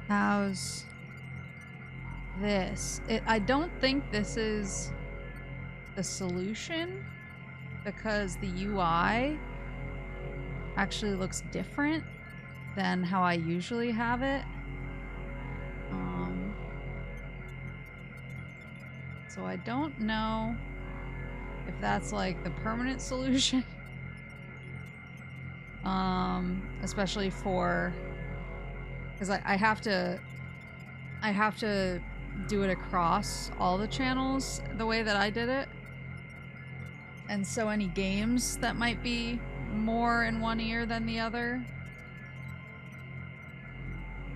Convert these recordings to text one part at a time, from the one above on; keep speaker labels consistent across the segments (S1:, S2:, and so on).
S1: How's this? I don't think this is the solution because the UI actually looks different than how I usually have it. So I don't know if that's like the permanent solution. Especially for, because I have to do it across all the channels the way that I did it. And so any games that might be more in one ear than the other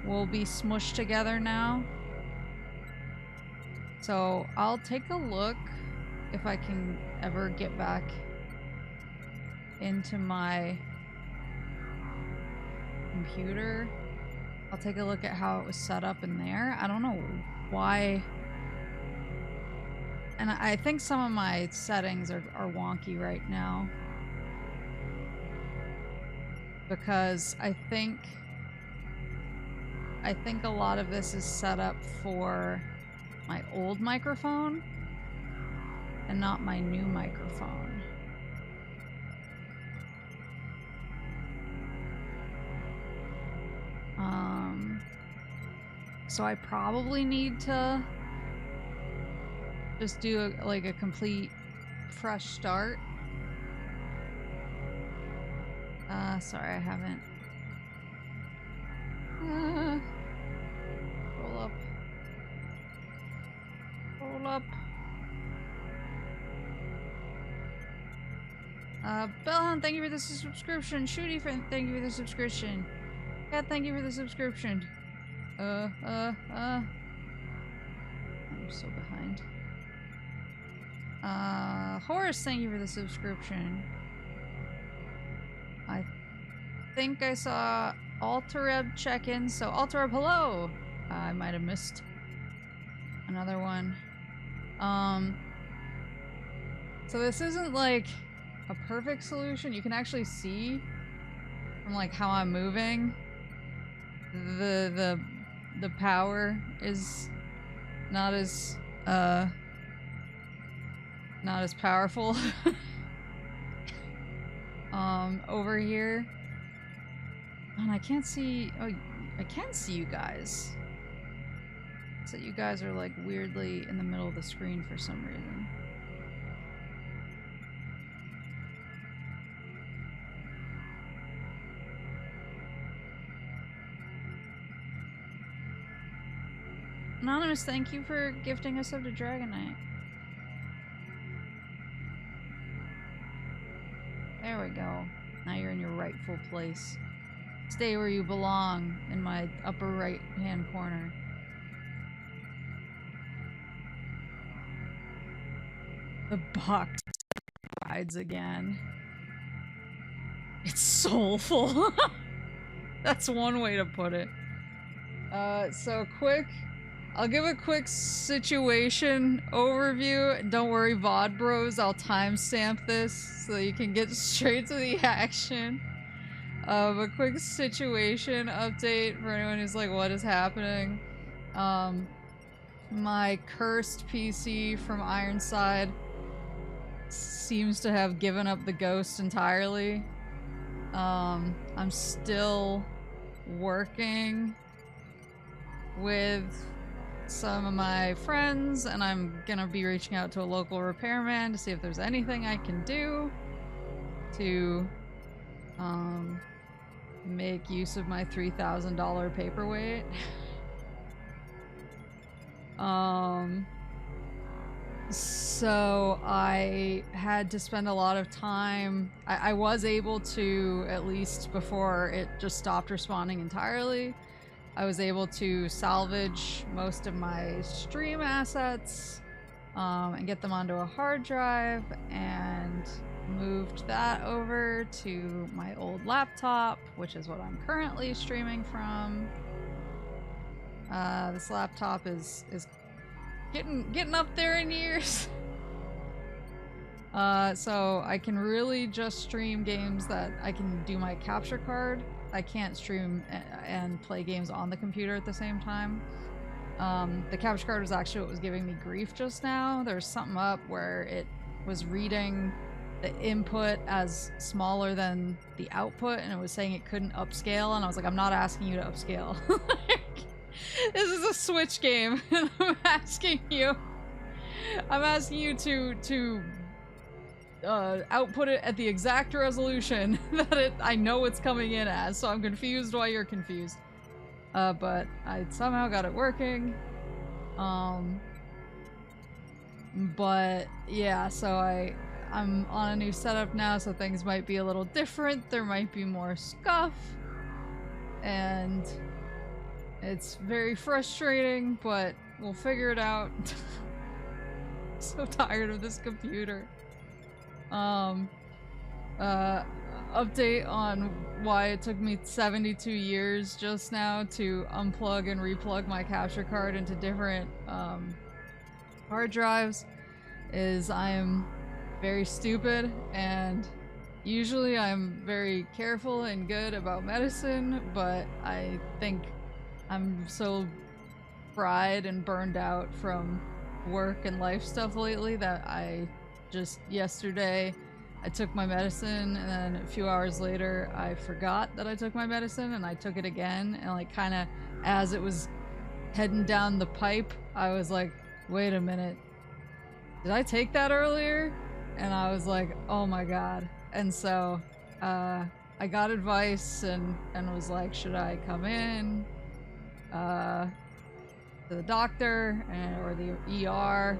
S1: will be smushed together now. So I'll take a look if I can ever get back into my computer. I'll take a look at how it was set up in there. I don't know why. And I think some of my settings are wonky right now. Because I think a lot of this is set up for my old microphone and not my new microphone. So I probably need to just do like a complete fresh start. Sorry, I haven't. Roll up. Roll up. Bellhound, thank you for the subscription. Shooty, thank you for the subscription. Cat, thank you for the subscription. I'm so behind. Horace, thank you for the subscription. I think I saw Altereb check in, so Altereb, hello! I might have missed another one. So this isn't like a perfect solution. You can actually see from like how I'm moving, the power is not as powerful over here. And I can't see. Oh, I can see you guys. So you guys are like weirdly in the middle of the screen for some reason. Anonymous, thank you for gifting us up to Dragonite. There we go. Now you're in your rightful place. Stay where you belong, in my upper right-hand corner. The box rides again. It's soulful. That's one way to put it. So I'll give a quick situation overview. Don't worry, VOD bros, I'll timestamp this so you can get straight to the action. A quick situation update for anyone who's like, what is happening? My cursed PC from Ironside seems to have given up the ghost entirely. I'm still working with some of my friends, and I'm gonna be reaching out to a local repairman to see if there's anything I can do to make use of my $3,000 paperweight. So I had to spend a lot of time. I was able to, at least before it just stopped responding entirely, I was able to salvage most of my stream assets and get them onto a hard drive, and moved that over to my old laptop, which is what I'm currently streaming from. This laptop is getting up there in years. So I can really just stream games that I can do my capture card. I can't stream and play games on the computer at the same time. The capture card was actually what was giving me grief just now. There's something up where it was reading the input as smaller than the output, and it was saying it couldn't upscale, and I was like, I'm not asking you to upscale. This is a Switch game, and I'm asking you to output it at the exact resolution that I know it's coming in as, so I'm confused why you're confused. But I somehow got it working. But yeah, so I'm on a new setup now, so things might be a little different. There might be more scuff, and it's very frustrating, but we'll figure it out. So tired of this computer. Update on why it took me 72 years just now to unplug and replug my capture card into different hard drives is I am very stupid, and usually I'm very careful and good about medicine, but I think I'm so fried and burned out from work and life stuff lately that I just yesterday I took my medicine, and then a few hours later I forgot that I took my medicine, and I took it again, and like kind of as it was heading down the pipe I was like, wait a minute, did I take that earlier? And I was like, oh my god. And so I got advice and was like, should I come in to the doctor or the ER?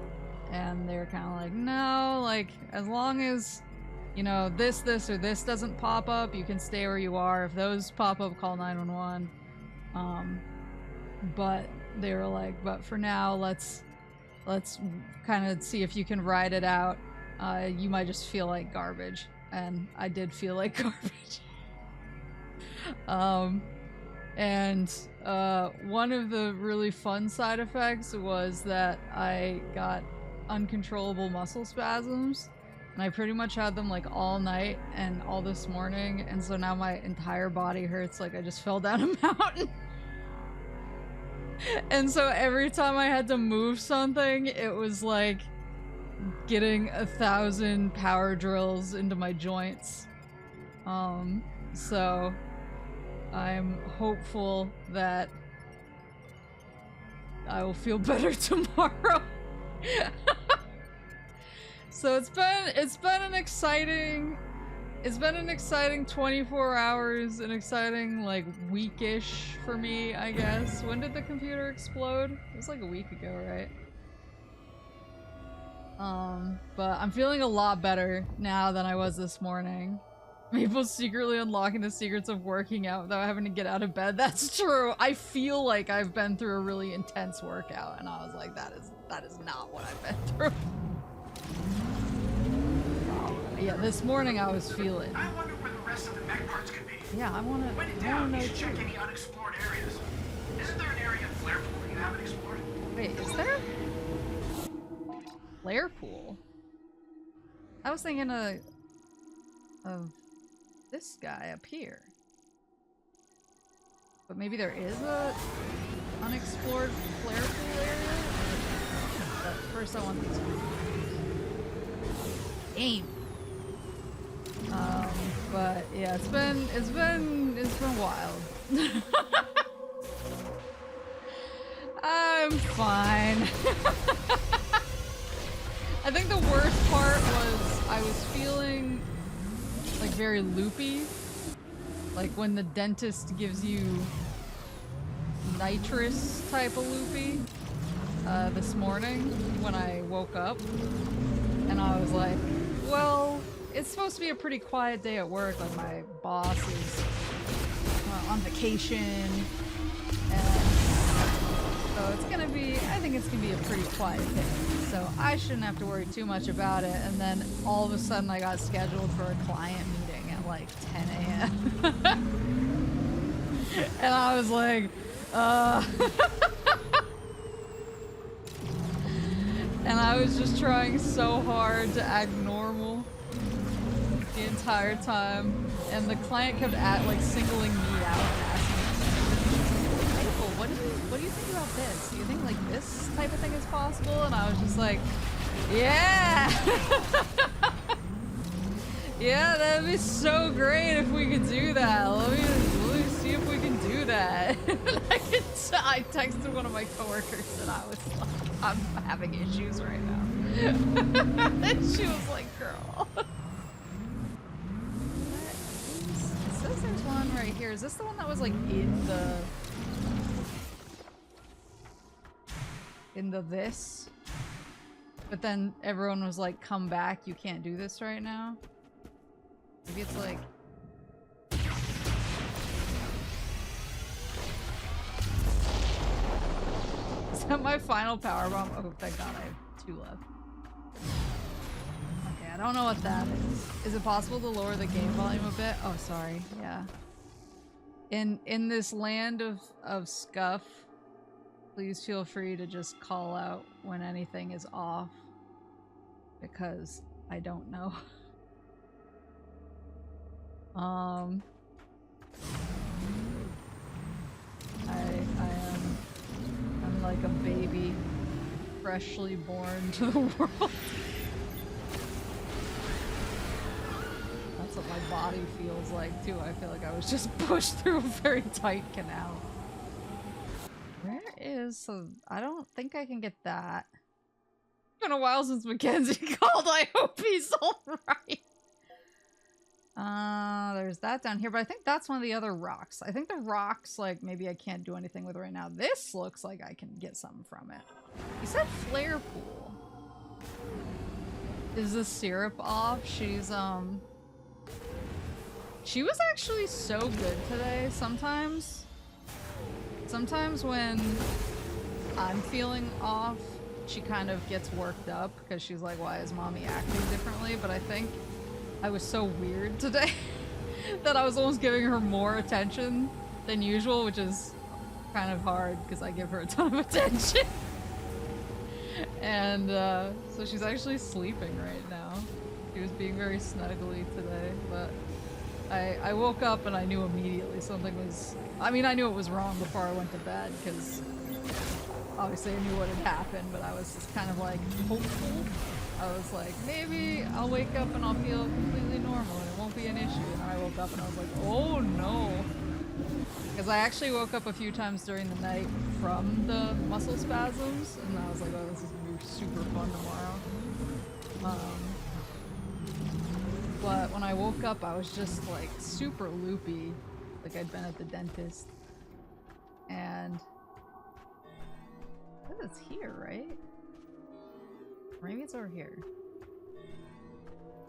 S1: And they're kind of like, no, like as long as, you know, this or this doesn't pop up, you can stay where you are. If those pop up, call 911. But they were like, but for now, let's kind of see if you can ride it out. You might just feel like garbage. And I did feel like garbage. And one of the really fun side effects was that I got uncontrollable muscle spasms, and I pretty much had them like all night and all this morning, and so now my entire body hurts like I just fell down a mountain. And so every time I had to move something, it was like getting 1,000 power drills into my joints. So I'm hopeful that I will feel better tomorrow. So it's been an exciting 24 hours, an exciting like weekish for me, I guess. When did the computer explode? It was like a week ago, right? But I'm feeling a lot better now than I was this morning. Maple's secretly unlocking the secrets of working out without having to get out of bed. That's true. I feel like I've been through a really intense workout, and I was like, that is not what I've been through. Yeah, this morning I was feeling.
S2: I wonder where the rest of the mech parts could be.
S1: Yeah, I wanna
S2: know you should check any unexplored areas. Isn't there an area in Flare Pool you haven't explored?
S1: Wait, is there? Flare Pool? I was thinking of this guy up here. But maybe there is a unexplored Flare Pool area? But first I want these game. But yeah, it's been wild. I'm fine. I think the worst part was I was feeling like very loopy. Like when the dentist gives you nitrous type of loopy this morning when I woke up. And I was like, well, it's supposed to be a pretty quiet day at work. Like my boss is on vacation, and so it's gonna be, I think it's gonna be a pretty quiet day. So I shouldn't have to worry too much about it. And then all of a sudden I got scheduled for a client meeting at like 10 a.m. And I was like, And I was just trying so hard to act normal the entire time. And the client kept like singling me out and asking me, Maple, what do you think about this? Do you think like this type of thing is possible? And I was just like, yeah! Yeah, that'd be so great if we could do that. Let me see if we can do that. I texted one of my coworkers and I was like, I'm having issues right now. And she was like, girl. It says there's one right here. Is this the one that was like in the this? But then everyone was like, come back, you can't do this right now. Maybe it's like... Is that my final power bomb? Oh, thank god, I have 2 left. Okay, I don't know what that is. Is it possible to lower the game volume a bit? Oh, sorry. Yeah. In this land of scuff, please feel free to just call out when anything is off. Because I don't know. I'm like a baby freshly born to the world. That's what my body feels like too. I feel like I was just pushed through a very tight canal. Where is, so I don't think I can get that. It's been a while since Mackenzie called. I hope he's alright. There's that down here, but I think that's one of the other rocks. I think the rocks, like, maybe I can't do anything with right now. This looks like I can get something from it. He said flare pool. Is the syrup off? She's, she was actually so good today. Sometimes when I'm feeling off, she kind of gets worked up because she's like, why is mommy acting differently? But I think I was so weird today that I was almost giving her more attention than usual, which is kind of hard because I give her a ton of attention. And so she's actually sleeping right now. She was being very snuggly today, but I woke up and I knew immediately something was... I mean, I knew it was wrong before I went to bed because obviously I knew what had happened, but I was just kind of like hopeful. I was like, maybe I'll wake up and I'll feel completely normal and it won't be an issue. And then I woke up and I was like, oh no. Because I actually woke up a few times during the night from the muscle spasms, and I was like, oh, this is gonna be super fun tomorrow. But when I woke up, I was just like super loopy, like I'd been at the dentist. And I think it's here, right? Maybe it's over here.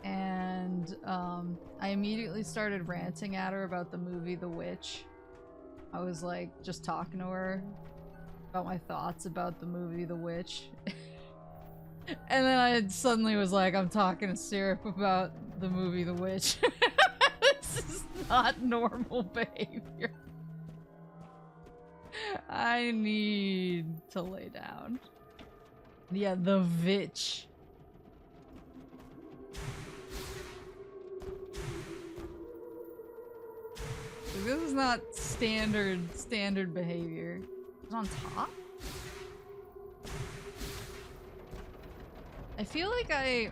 S1: And I immediately started ranting at her about the movie The Witch. I was like just talking to her about my thoughts about the movie The Witch. And then I suddenly was like, I'm talking to Syrup about the movie The Witch. This is not normal behavior. I need to lay down. Yeah, the Vitch. This is not standard behavior. It's on top? I feel like I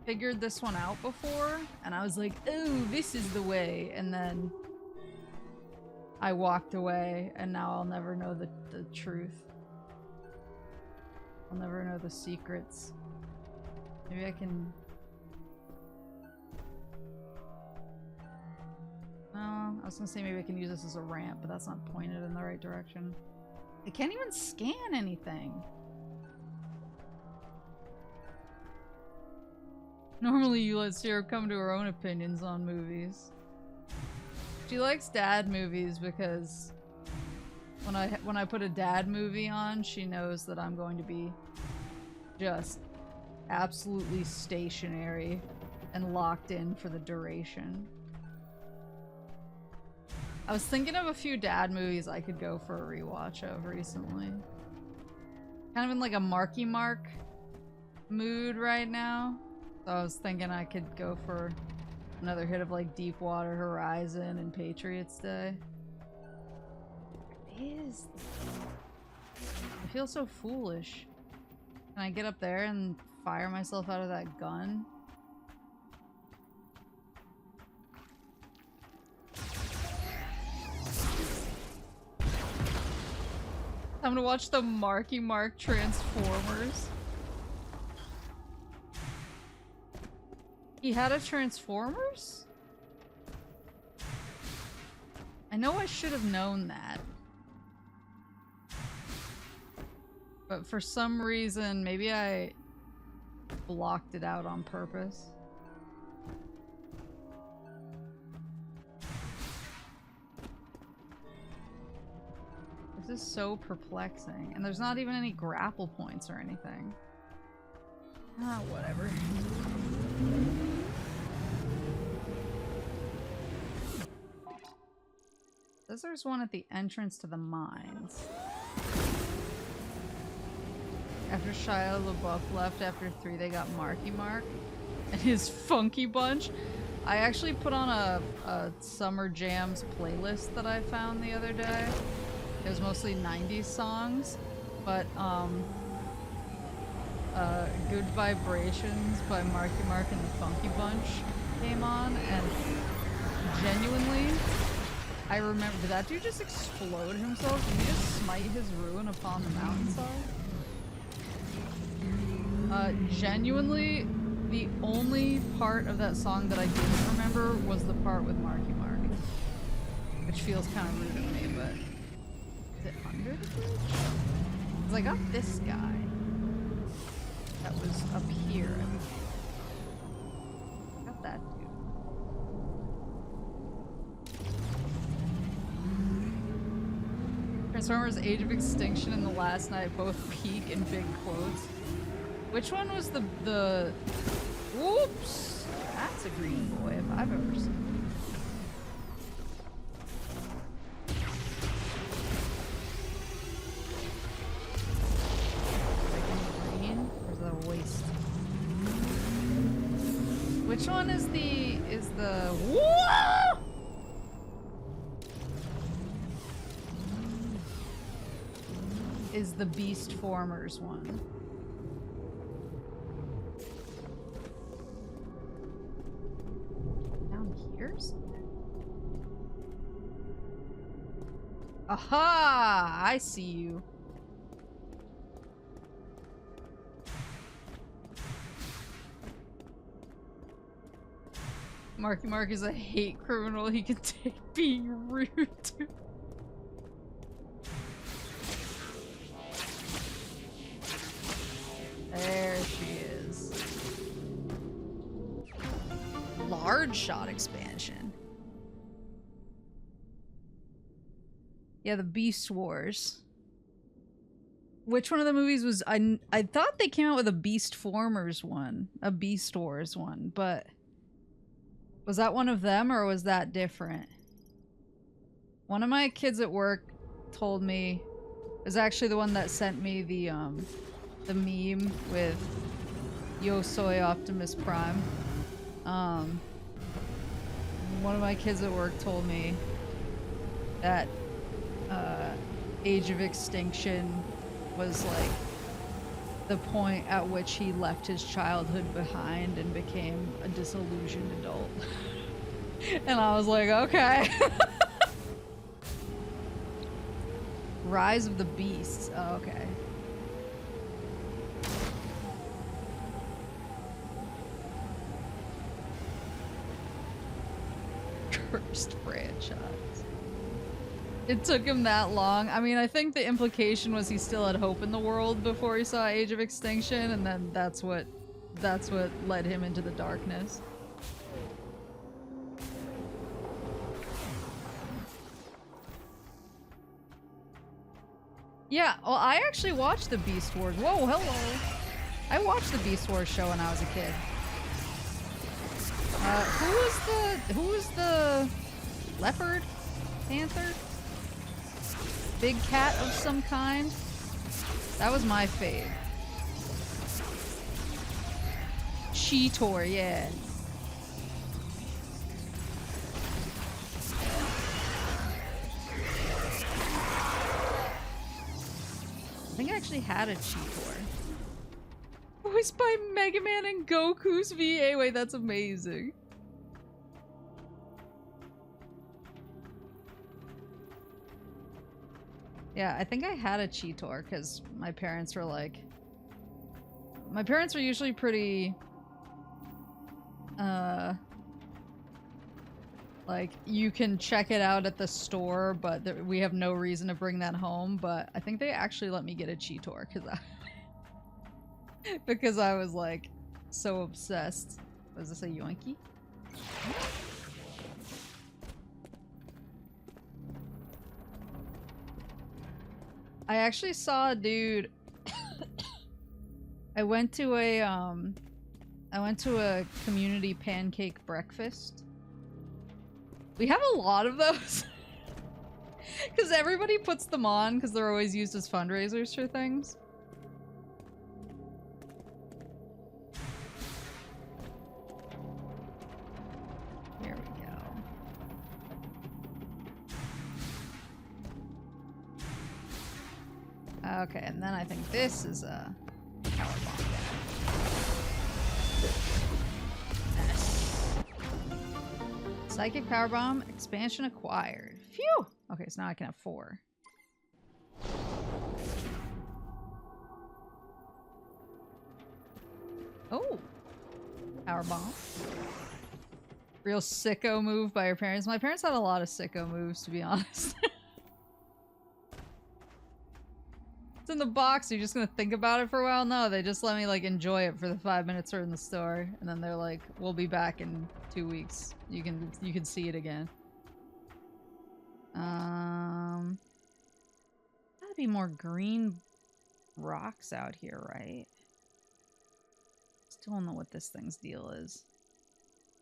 S1: figured this one out before, and I was like, oh, this is the way, and then I walked away, and now I'll never know the truth. I'll never know the secrets. Maybe I can... No, I was gonna say maybe I can use this as a ramp, but that's not pointed in the right direction. I can't even scan anything. Normally you let Syrup come to her own opinions on movies. She likes dad movies because when I put a dad movie on, she knows that I'm going to be just absolutely stationary and locked in for the duration. I was thinking of a few dad movies I could go for a rewatch of recently. Kind of in like a Marky Mark mood right now. So I was thinking I could go for another hit of like Deepwater Horizon and Patriots Day. I feel so foolish. Can I get up there and fire myself out of that gun? I'm gonna watch the Marky Mark Transformers. He had a Transformers? I know I should have known that. But for some reason, maybe I blocked it out on purpose. This is so perplexing. And there's not even any grapple points or anything. Ah, whatever. Says there's one at the entrance to the mines. After Shia LaBeouf left after 3, they got Marky Mark and his Funky Bunch. I actually put on a Summer Jams playlist that I found the other day. It was mostly 90s songs, but Good Vibrations by Marky Mark and the Funky Bunch came on, and genuinely, I remember, did that dude just explode himself? Did he just smite his ruin upon the mountainside? Genuinely, the only part of that song that I didn't remember was the part with Marky Mark. Which feels kind of rude of me, but... Is it under the bridge? Because I got this guy. That was up here. I got that dude. Transformers Age of Extinction and The Last Night both peak in big quotes. Which one was the whoops! That's a green boy if I've ever seen one. Green? Or is that a waste? Which one is the whoa! Is the Beast Formers one. Aha! I see you. Marky Mark is a hate criminal he can take being rude to. There she is. Large shot expansion. Yeah, the Beast Wars. Which one of the movies was... I thought they came out with a Beast Formers one. A Beast Wars one, but... Was that one of them, or was that different? One of my kids at work told me... It was actually the one that sent me the meme with... Yo soy Optimus Prime. One of my kids at work told me that Age of Extinction was like the point at which he left his childhood behind and became a disillusioned adult. And I was like, okay. Rise of the Beasts. Oh, okay. Cursed franchise. It took him that long. I mean, I think the implication was he still had hope in the world before he saw Age of Extinction, and then that's what led him into the darkness. Yeah, well, I actually watched the Beast Wars. Whoa, hello. I watched the Beast Wars show when I was a kid. Who was the leopard? Panther? Big cat of some kind? That was my fave. Cheetor, yeah. I think I actually had a Cheetor. Voiced by Mega Man and Goku's VA. Wait, that's amazing. Yeah, I think I had a Cheetor because my parents were like... My parents were usually pretty... like, you can check it out at the store, but we have no reason to bring that home. But I think they actually let me get a Cheetor because I was like so obsessed. Was this a yoinky? I actually saw a dude. I went to a community pancake breakfast. We have a lot of those. Because everybody puts them on because they're always used as fundraisers for things. Here we go. Okay, and then I think this is a power bomb. Psychic power bomb, expansion acquired. Phew! Okay, so now I can have 4. Oh! Power bomb. Real sicko move by your parents. My parents had a lot of sicko moves, to be honest. It's in the box, you're just gonna think about it for a while? No, they just let me like enjoy it for the 5 minutes we're in the store, and then they're like, we'll be back in 2 weeks. You can see it again. Gotta be more green rocks out here, right? Still don't know what this thing's deal is.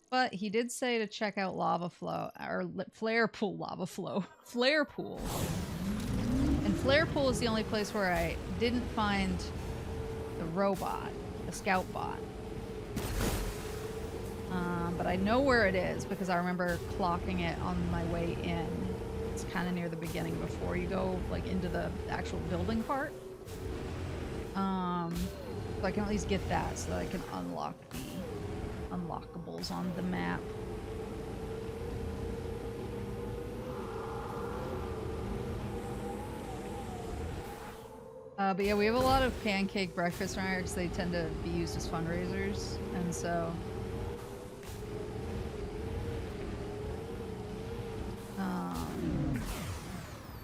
S1: But he did say to check out lava flow, or flare pool lava flow. Flare pool. And flare pool is the only place where I didn't find the robot, the scout bot. But I know where it is because I remember clocking it on my way in. It's kind of near the beginning before you go like into the actual building part. So I can at least get that so that I can unlock the unlockables on the map. But yeah, we have a lot of pancake breakfast around here because they tend to be used as fundraisers, and so...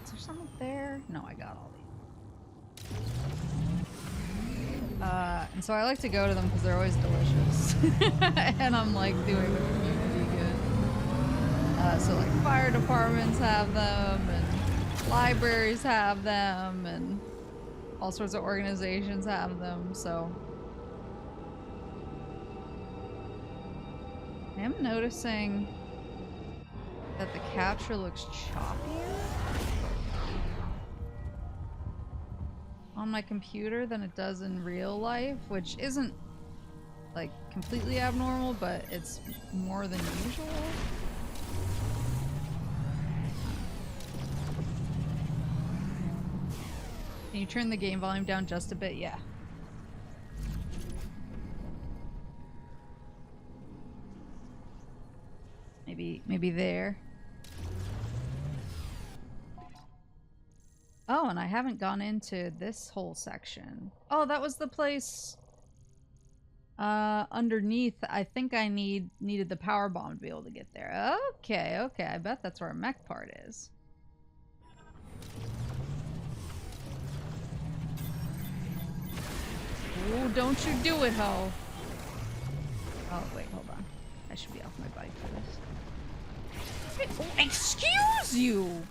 S1: is there some up there? No, I got all these. And so I like to go to them because they're always delicious. And I'm like doing the community good. So like fire departments have them, and libraries have them, and all sorts of organizations have them, so. I am noticing that the capture looks choppier on my computer than it does in real life, which isn't like completely abnormal, but it's more than usual. Can you turn the game volume down just a bit? Yeah. Maybe there. Oh, and I haven't gone into this whole section. Oh, that was the place underneath. I think I needed the power bomb to be able to get there. Okay, okay. I bet that's where a mech part is. Oh, don't you do it, ho. Oh, wait, hold on. I should be off my bike for this. Oh, excuse you!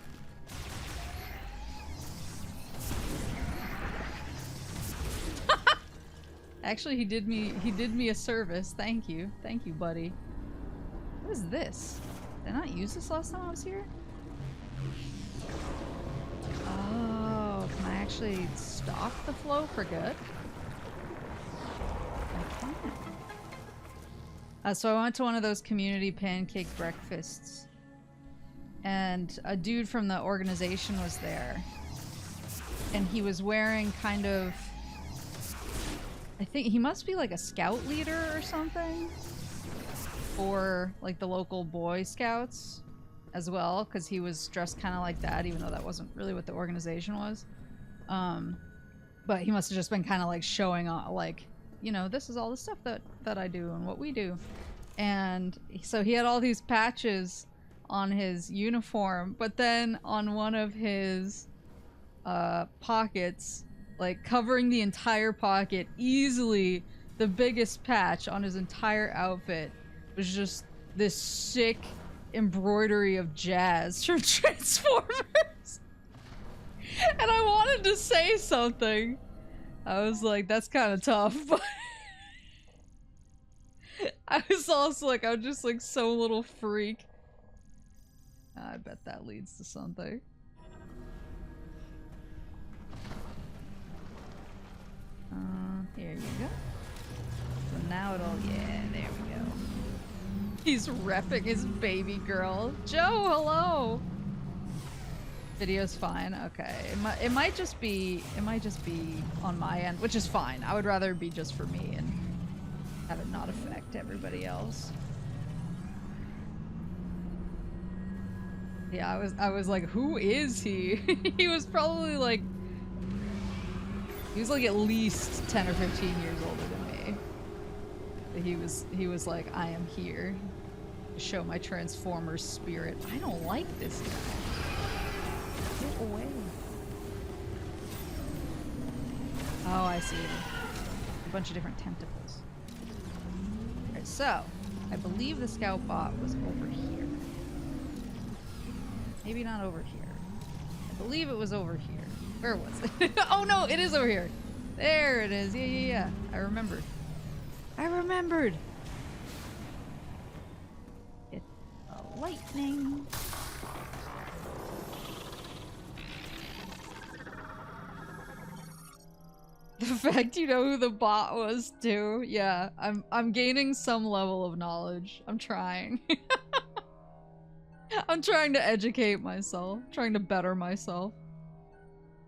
S1: Actually, he did me a service. Thank you. Thank you, buddy. What is this? Did I not use this last time I was here? Oh, can I actually stop the flow for good? I can. So I went to one of those community pancake breakfasts, and a dude from the organization was there, and he was wearing kind of, I think he must be like a scout leader or something for like the local Boy Scouts as well, because he was dressed kind of like that, even though that wasn't really what the organization was. But he must have just been kind of like showing off, like, you know, this is all the stuff that I do and what we do. And so he had all these patches on his uniform, but then on one of his pockets, like covering the entire pocket, easily the biggest patch on his entire outfit was just this sick embroidery of jazz from Transformers. And I wanted to say something. I was like, that's kind of tough, but I was also like, I'm just like so little freak. I bet that leads to something. Here you go. So now it'll, yeah, there we go. He's repping his baby girl. Joe, hello! Video's fine, okay. It might just be on my end, which is fine. I would rather it be just for me and have it not affect everybody else. Yeah, I was like, who is he? He was probably like, he was like at least 10 or 15 years older than me. But he was like, I am here to show my Transformers spirit. I don't like this guy. Get away. Oh, I see. A bunch of different tentacles. Alright, so I believe the scout bot was over here. Maybe not over here. I believe it was over here. Where was it? Oh no, it is over here. There it is. Yeah. I remembered. It's a lightning. The fact you know who the bot was too. Yeah, I'm gaining some level of knowledge. I'm trying. I'm trying to educate myself, trying to better myself.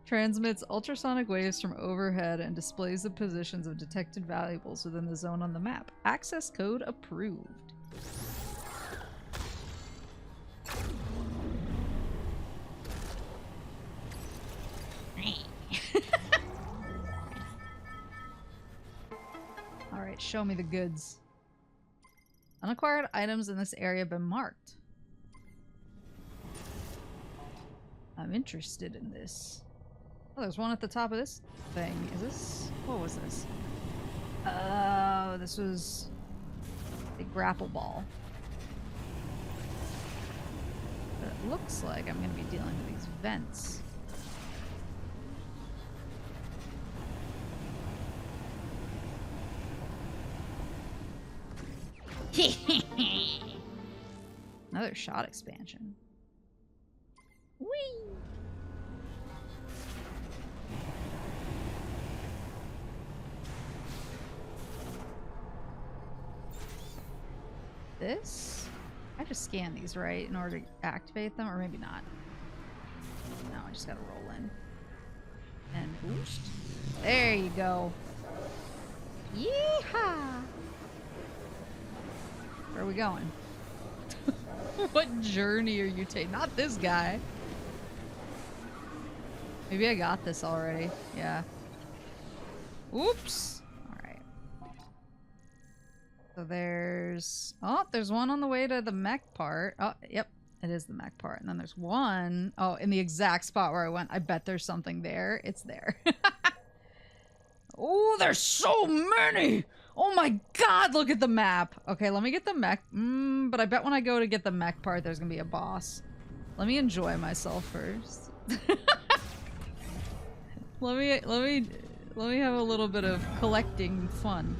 S1: Transmits ultrasonic waves from overhead and displays the positions of detected valuables within the zone on the map. Access code approved. Alright, show me the goods. Unacquired items in this area have been marked. I'm interested in this. Oh, there's one at the top of this thing. Is this... what was this? Oh, this was a grapple ball. But it looks like I'm going to be dealing with these vents. Another shot expansion. Whee! This? I have to scan these, right, in order to activate them, or maybe not. No, I just gotta roll in. And boost. There you go. Yeehaw! Where are we going? What journey are you taking? Not this guy. Maybe I got this already. Yeah. Oops. Alright. So there's... oh, there's one on the way to the mech part. Oh, yep. It is the mech part. And then there's one... oh, in the exact spot where I went. I bet there's something there. It's there. Oh, there's so many! Oh my god, look at the map! Okay, let me get the mech... but I bet when I go to get the mech part, there's gonna be a boss. Let me enjoy myself first. Let me have a little bit of collecting fun.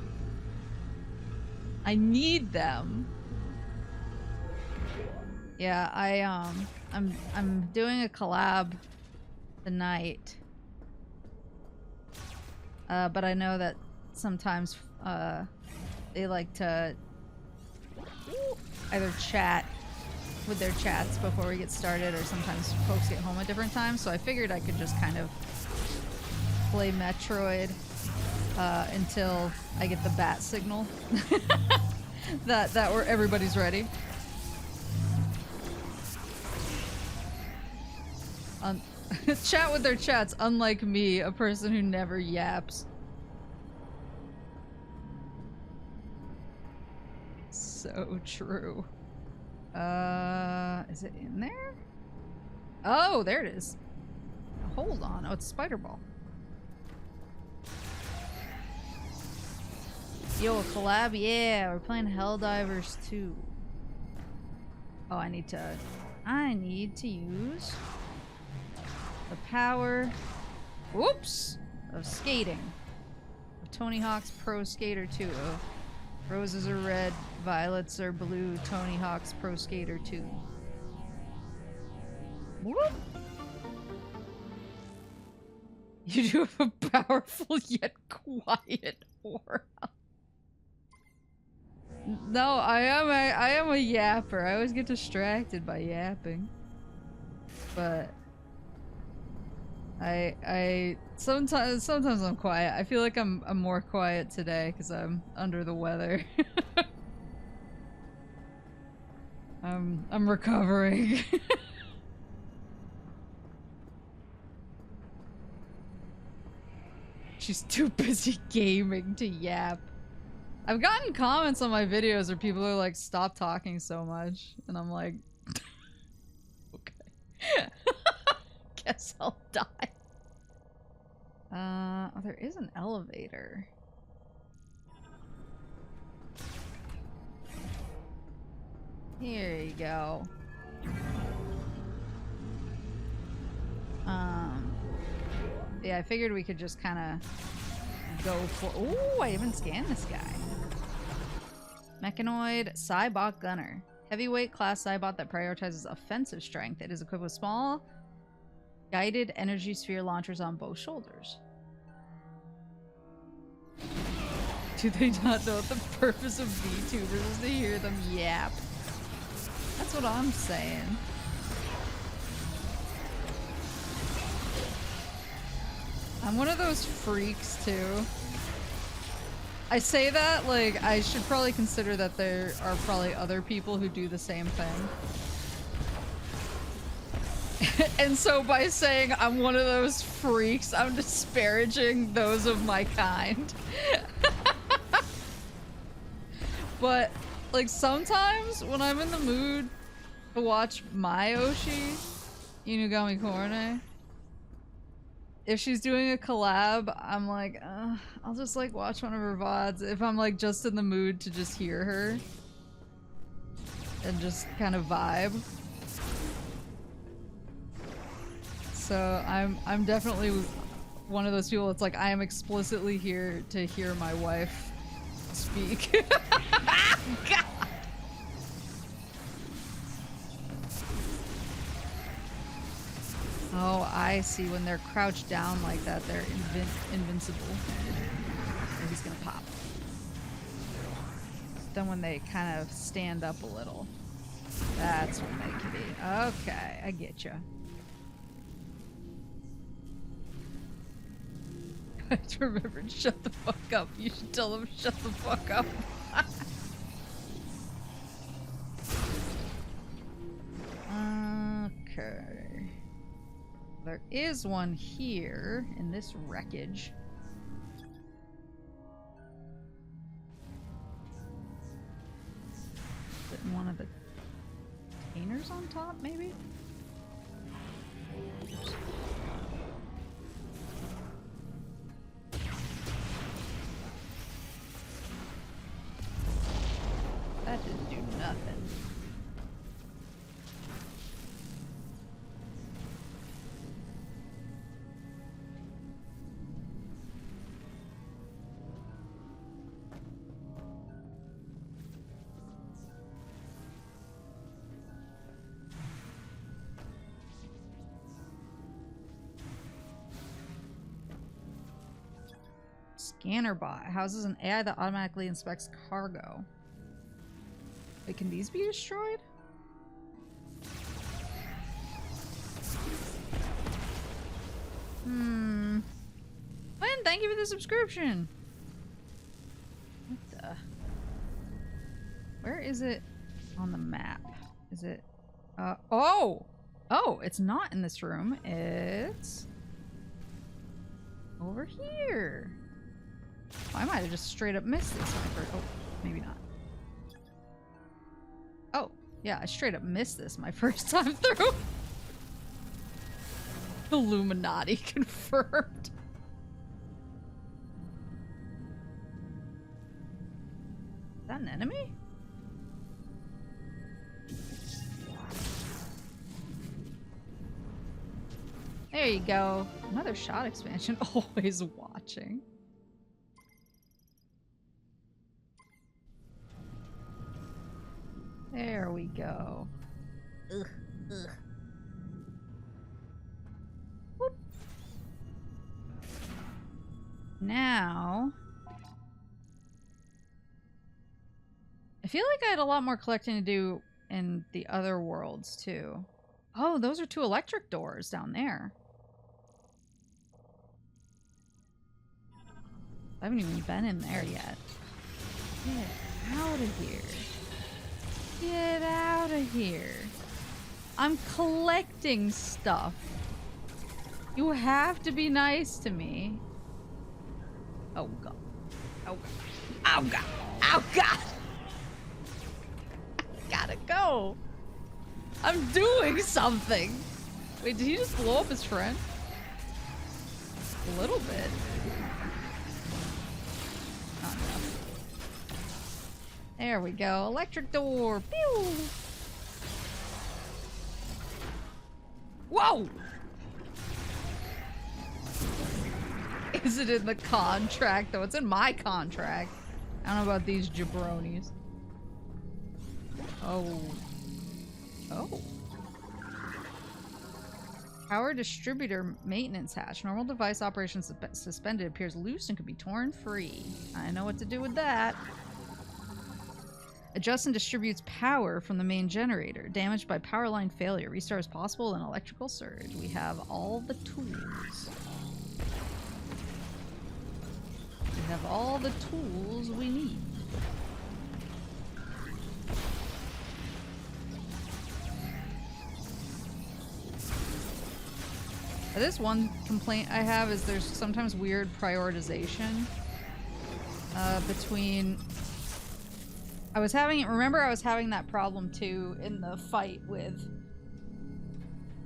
S1: I need them. Yeah, I'm doing a collab tonight But I know that sometimes they like to either chat with their chats before we get started, or sometimes folks get home at different times, so I figured I could just kind of play Metroid until I get the bat signal that where everybody's ready. Chat with their chats, unlike me, a person who never yaps. So true. Is it in there? Oh, there it is. Hold on. Oh, it's Spider Ball. Yo, a collab? Yeah, we're playing Helldivers 2. Oh, I need to use the power, whoops, of skating. Of Tony Hawk's Pro Skater 2. Roses are red, violets are blue, Tony Hawk's Pro Skater 2. Whoop. You do have a powerful yet quiet aura. No, I am a yapper. I always get distracted by yapping. But I sometimes I'm quiet. I feel like I'm more quiet today because I'm under the weather. I'm recovering. She's too busy gaming to yap. I've gotten comments on my videos where people are like, stop talking so much. And I'm like, okay. Guess I'll die. Oh, there is an elevator. Here you go. Yeah, I figured we could just kind of go for. Ooh, I even scanned this guy. Mechanoid Cybot Gunner. Heavyweight class Cybot that prioritizes offensive strength. It is equipped with small guided energy sphere launchers on both shoulders. Do they not know the purpose of VTubers is to hear them yap? That's what I'm saying. I'm one of those freaks too. I say that like I should probably consider that there are probably other people who do the same thing. And so by saying I'm one of those freaks, I'm disparaging those of my kind. But like sometimes when I'm in the mood to watch my Oshi, Inugami Korone, if she's doing a collab, I'm like, I'll just like watch one of her VODs if I'm like just in the mood to just hear her and just kind of vibe. So I'm definitely one of those people that's like, I am explicitly here to hear my wife speak. God. Oh, I see. When they're crouched down like that, they're invincible. And he's gonna pop. Then when they kind of stand up a little, that's when they can be. Okay, I get you. I remembered, shut the fuck up. You should tell them shut the fuck up. Okay. There is one here in this wreckage. Is it in one of the containers on top, maybe? That didn't do nothing. Scanner bot houses an AI that automatically inspects cargo. Wait, can these be destroyed? Lynn, thank you for the subscription. What the? Where is it on the map? Is it? Oh! Oh, it's not in this room. It's over here. Oh, I might have just straight up missed this one. Oh, maybe not. Oh, yeah, I straight up missed this my first time through. Illuminati confirmed. Is that an enemy? There you go. Another shot expansion. Always watching. There we go. Ugh, ugh. Whoop. Now, I feel like I had a lot more collecting to do in the other worlds too. Oh, those are 2 electric doors down there. I haven't even been in there yet. Get out of here. Get out of here. I'm collecting stuff. You have to be nice to me. Oh god. Oh god. Oh god. Oh god. I gotta go. I'm doing something. Wait, did he just blow up his friend? A little bit. Not enough. There we go. Electric door. Pew! Whoa! Is it in the contract though? It's in my contract. I don't know about these jabronis. Oh. Oh. Power distributor maintenance hatch. Normal device operation suspended. Appears loose and could be torn free. I know what to do with that. Adjusts and distributes power from the main generator. Damaged by power line failure. Restart is possible in electrical surge. We have all the tools. We have all the tools we need. This one complaint I have is there's sometimes weird prioritization between... I was having that problem too in the fight with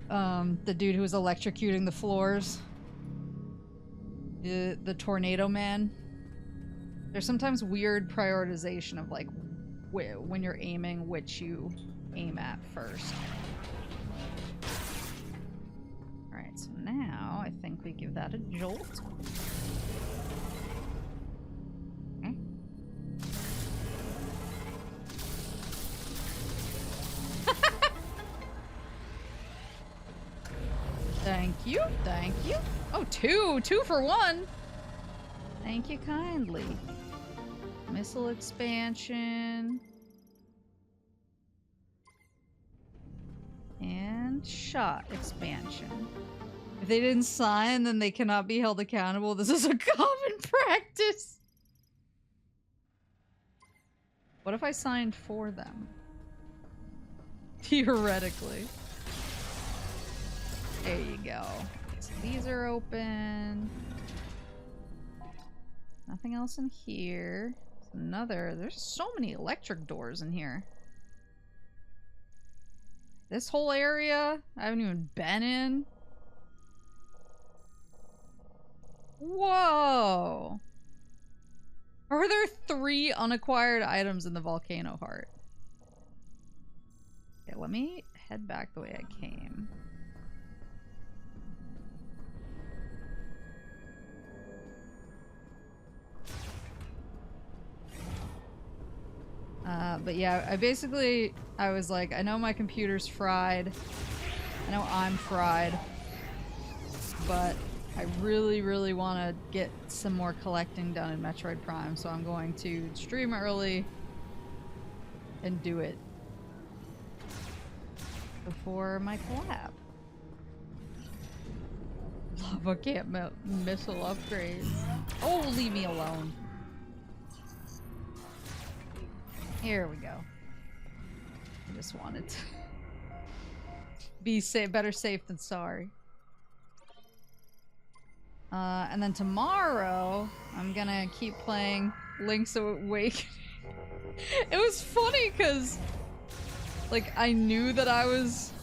S1: the dude who was electrocuting the floors. The tornado man. There's sometimes weird prioritization of like when you're aiming, which you aim at first. Alright, so now I think we give that a jolt. Okay. Thank you, thank you. Oh, two for one. Thank you kindly. Missile expansion. And shot expansion. If they didn't sign, then they cannot be held accountable. This is a common practice. What if I signed for them? Theoretically. There you go. So these are open. Nothing else in here. There's so many electric doors in here. This whole area, I haven't even been in. Whoa! Are there 3 unacquired items in the volcano heart? Okay, let me head back the way I came. But yeah, I was like, I know my computer's fried. I know I'm fried. But I really, really want to get some more collecting done in Metroid Prime, so I'm going to stream early and do it before my collab. Lava camp missile upgrades. Oh, leave me alone. Here we go. I just wanted to be safe, better safe than sorry. And then tomorrow, I'm gonna keep playing Link's Awakening. It was funny because, like, I knew that I was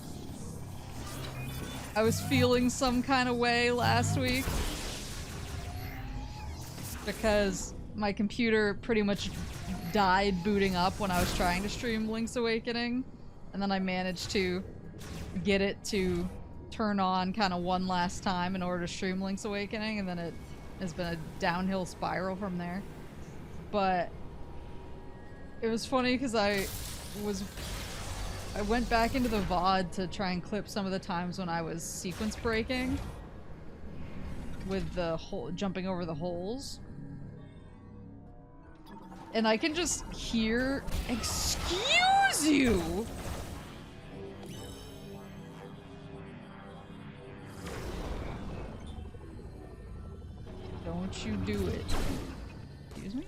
S1: feeling some kind of way last week because my computer pretty much died booting up when I was trying to stream Link's Awakening, and then I managed to get it to turn on kind of one last time in order to stream Link's Awakening, and then it has been a downhill spiral from there. But it was funny because I went back into the VOD to try and clip some of the times when I was sequence breaking with the jumping over the holes. And I can just hear, "Excuse you!" Don't you do it. Excuse me?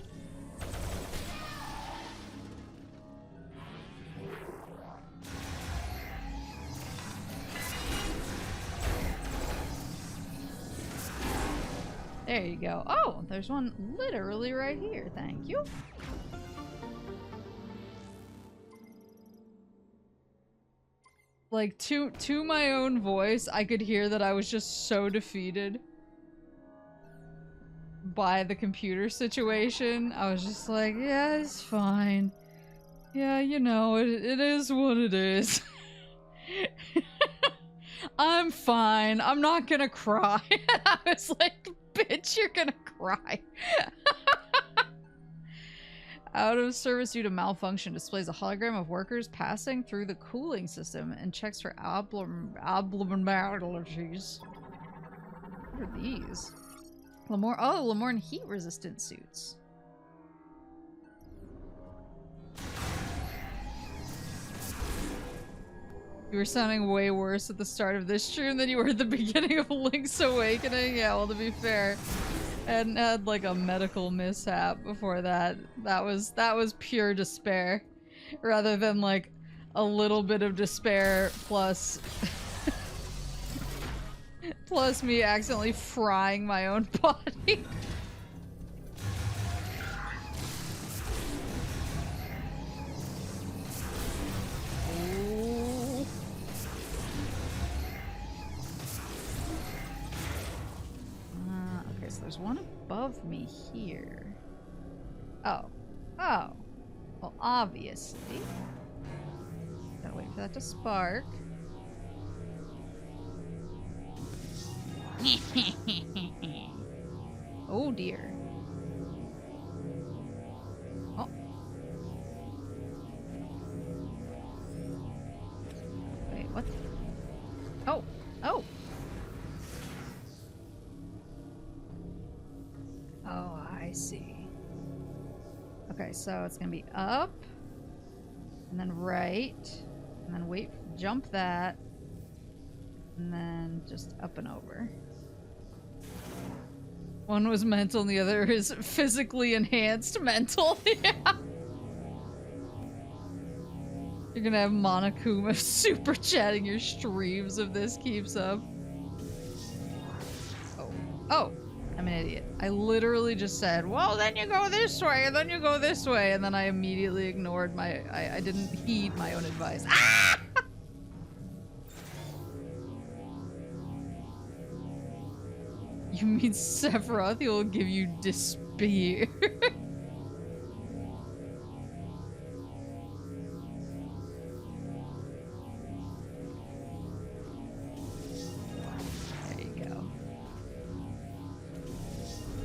S1: There you go. Oh, there's one literally right here. Thank you. Like, to my own voice, I could hear that I was just so defeated by the computer situation. I was just like, yeah, it's fine. Yeah, you know, it is what it is. I'm fine. I'm not gonna cry. And I was like, bitch, you're gonna cry. Out of service due to malfunction displays a hologram of workers passing through the cooling system and checks for abnormalities. What are these? Lamorne heat resistant suits. You were sounding way worse at the start of this stream than you were at the beginning of Link's Awakening. Yeah, well, to be fair, I hadn't had like a medical mishap before that. That was pure despair, rather than like a little bit of despair plus plus me accidentally frying my own body. Okay, so there's one above me here. Oh. Well, obviously. Gotta wait for that to spark. Oh dear. Oh. Wait, what? Oh. Oh. Oh, I see. Okay, so it's gonna be up, and then right, and then wait, jump that, and then just up and over. One was mental and the other is physically enhanced mental. Yeah. You're gonna have Monokuma super chatting your streams if this keeps up. Oh, I'm an idiot. I literally just said, well, then you go this way, and then you go this way, and then I immediately ignored my... I didn't heed my own advice. Ah! You mean Sephiroth? He'll give you despair. There you go.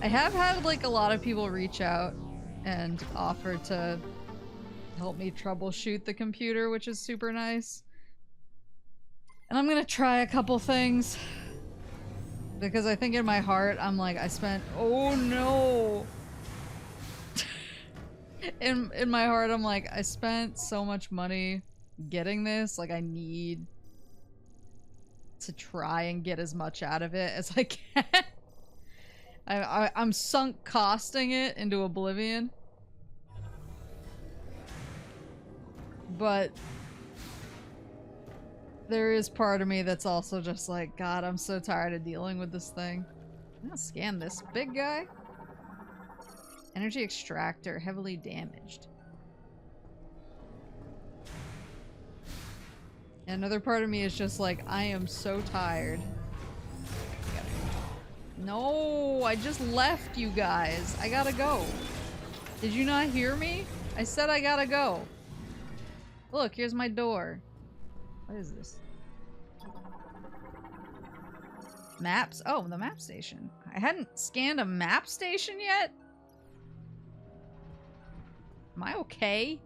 S1: I have had like a lot of people reach out and offer to help me troubleshoot the computer, which is super nice. And I'm gonna try a couple things. Because I think in my heart, I'm like, I spent, oh no. In my heart, I'm like, I spent so much money getting this, like I need to try and get as much out of it as I can. I'm sunk costing it into oblivion. But there is part of me that's also just like, God, I'm so tired of dealing with this thing. I'm gonna scan this big guy. Energy extractor, heavily damaged. And another part of me is just like, I am so tired. No, I just left you guys. I gotta go. Did you not hear me? I said I gotta go. Look, here's my door. What is this? Maps? Oh, the map station. I hadn't scanned a map station yet? Am I okay?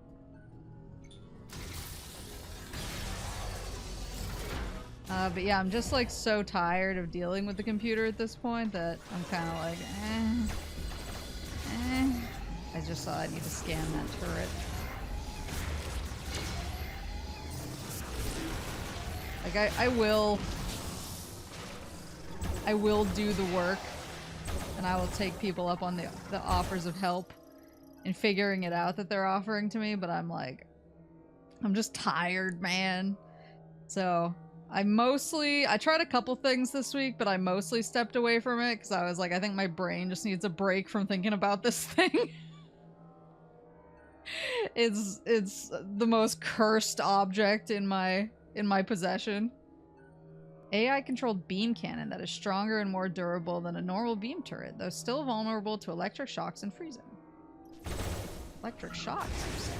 S1: But yeah, I'm just like so tired of dealing with the computer at this point that I'm kind of like, I just thought I need to scan that turret. Like I will do the work, and I will take people up on the offers of help in figuring it out that they're offering to me, but I'm like, I'm just tired, man. So I tried a couple things this week, but I mostly stepped away from it because I was like, I think my brain just needs a break from thinking about this thing. It's the most cursed object in my possession. AI controlled beam cannon that is stronger and more durable than a normal beam turret, though still vulnerable to electric shocks and freezing. Electric shocks, you say?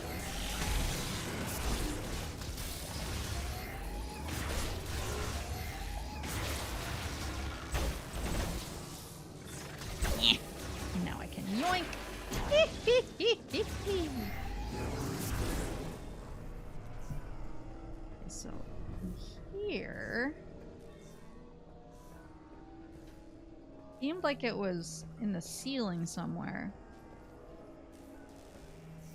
S1: Now I can yoink! So, here... seemed like it was in the ceiling somewhere.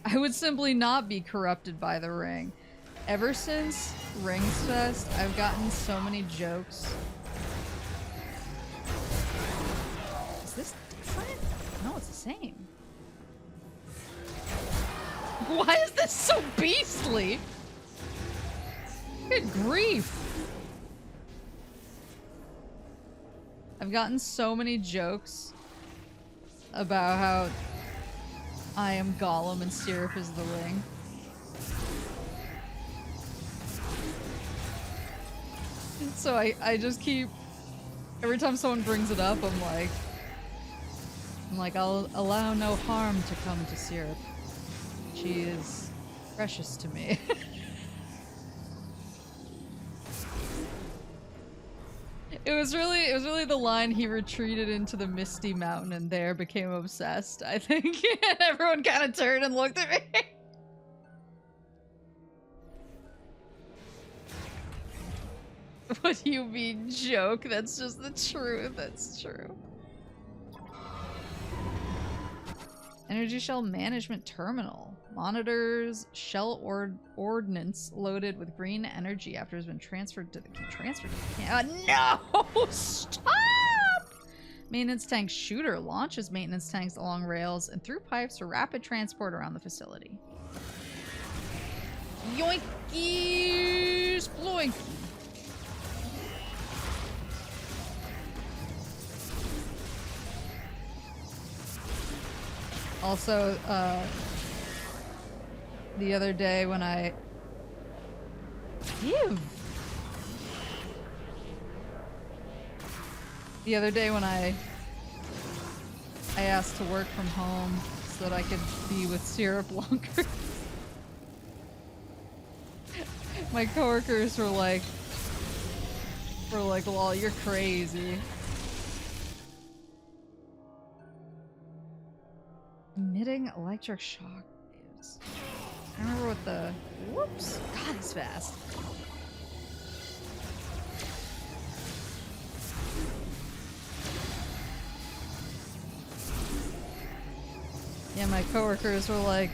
S1: I would simply not be corrupted by the ring. Ever since Rings Fest, I've gotten so many jokes. Is this different? No, it's the same. Why is this so beastly? Good grief. I've gotten so many jokes about how I am Gollum and Syrup is the ring. So I just keep, every time someone brings it up, I'm like, I'll allow no harm to come to Syrup. She is precious to me. It was really the line, he retreated into the misty mountain and there became obsessed, I think. And everyone kind of turned and looked at me. What do you mean, joke? That's just the truth. That's true. Energy shell management terminal. Monitors shell ordnance loaded with green energy after it's been transferred to the no! Stop! Maintenance tank shooter launches maintenance tanks along rails and through pipes for rapid transport around the facility. Yoinky sploinky. Also, the other day when I... The other day when I asked to work from home so that I could be with Syrup longer. My coworkers were like, lol, you're crazy. Emitting electric shock waves. I remember what the... Whoops! God, he's fast. and my coworkers were like,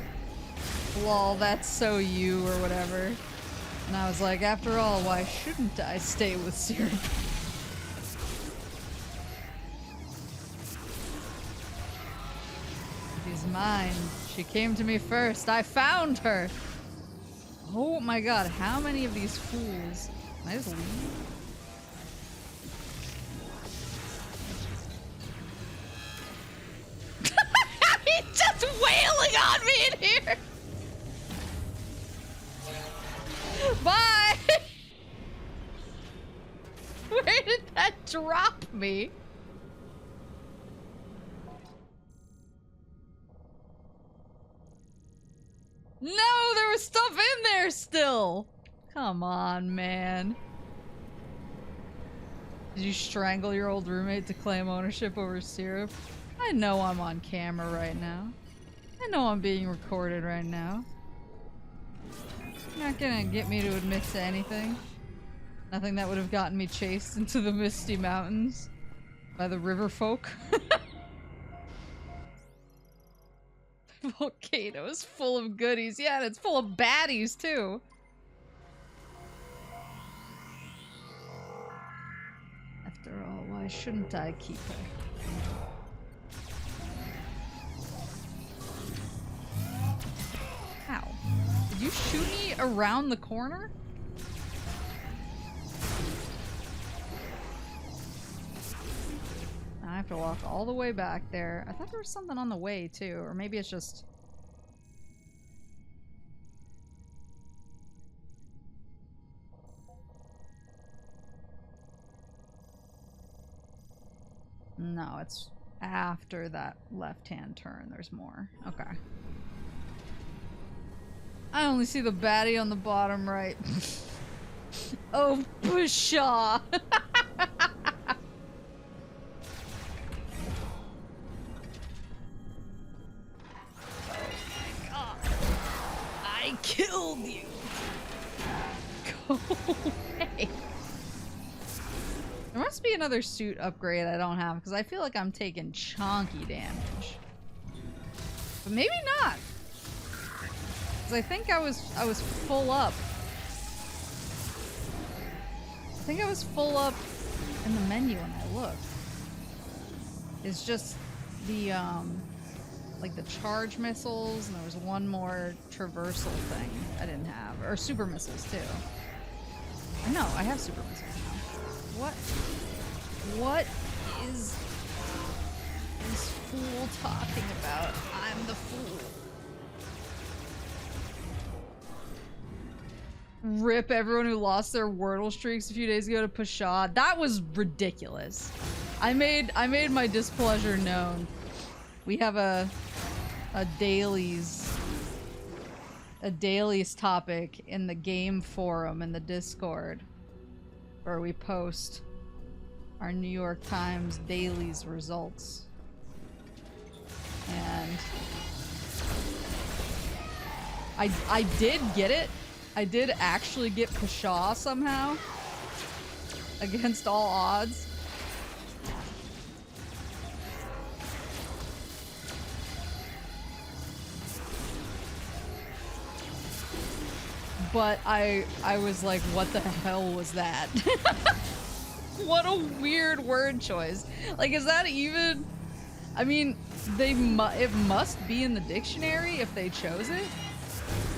S1: lol, that's so you, or whatever. And I was like, after all, why shouldn't I stay with Syrup? She's mine. She came to me first. I found her! Oh my god, how many of these fools? Can I just leave? He's just wailing on me in here! Bye! Where did that drop me? No, there was stuff in there still! Come on, man. Did you strangle your old roommate to claim ownership over Syrup? I know I'm on camera right now. I know I'm being recorded right now. You're not gonna get me to admit to anything. Nothing that would have gotten me chased into the Misty Mountains by the river folk. The volcano is full of goodies. Yeah, and it's full of baddies too. After all, why shouldn't I keep her? Ow. Did you shoot me around the corner? I have to walk all the way back there. I thought there was something on the way too, or maybe it's just... No, it's after that left-hand turn. There's more. Okay. I only see the baddie on the bottom right. Oh, pshaw! I killed you! Go away! There must be another suit upgrade I don't have, because I feel like I'm taking chonky damage. But maybe not! Because I think I was full up. I think I was full up in the menu when I looked. It's just the, like the charge missiles, and there was one more traversal thing I didn't have. Or super missiles, too. No, I have super missiles now. What is this fool talking about? I'm the fool. Rip everyone who lost their Wordle streaks a few days ago to Pshaw. That was ridiculous. I made my displeasure known. We have a dailies topic in the game forum in the Discord where we post our New York Times dailies results. And I did get it. I did actually get Pshaw somehow against all odds. But I was like, what the hell was that? What a weird word choice. Like, is that even... I mean, it must be in the dictionary if they chose it.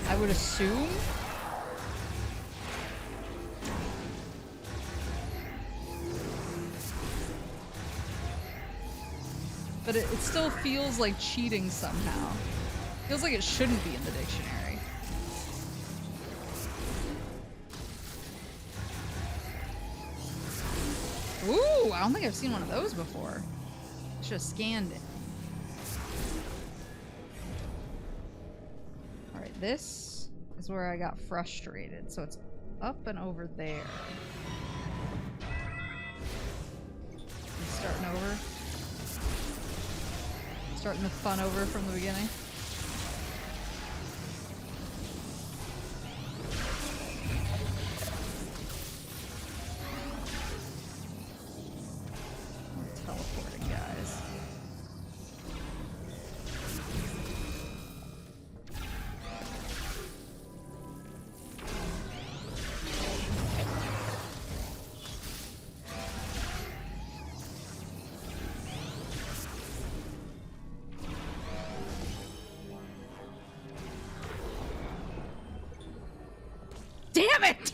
S1: I would assume. But it still feels like cheating somehow. Feels like it shouldn't be in the dictionary. Ooh, I don't think I've seen one of those before. Should have scanned it. Alright, this is where I got frustrated. So it's up and over there. Starting over. Starting the fun over from the beginning. We're teleporting, guys. Damn it!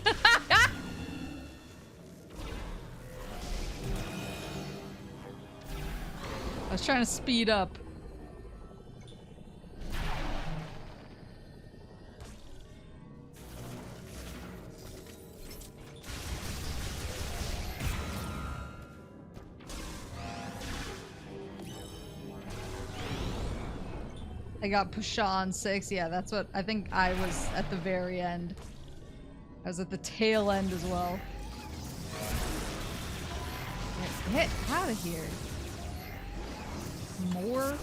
S1: I was trying to speed up. I got Pusha on 6. Yeah, that's what I think. I was at the very end. I was at the tail end as well. Get out of here. More?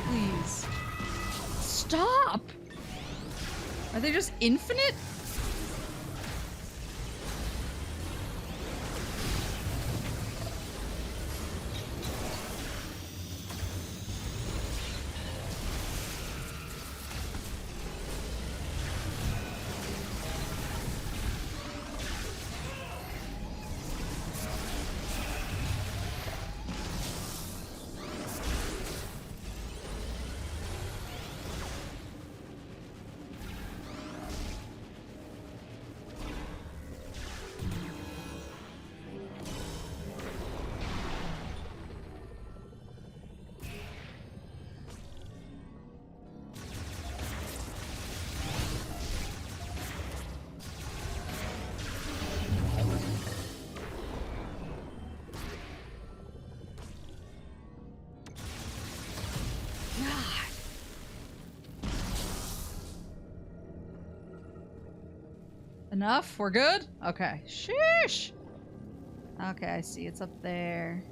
S1: Please. Stop! Are they just infinite? Enough? We're good? Okay. Sheesh! Okay, I see. It's up there.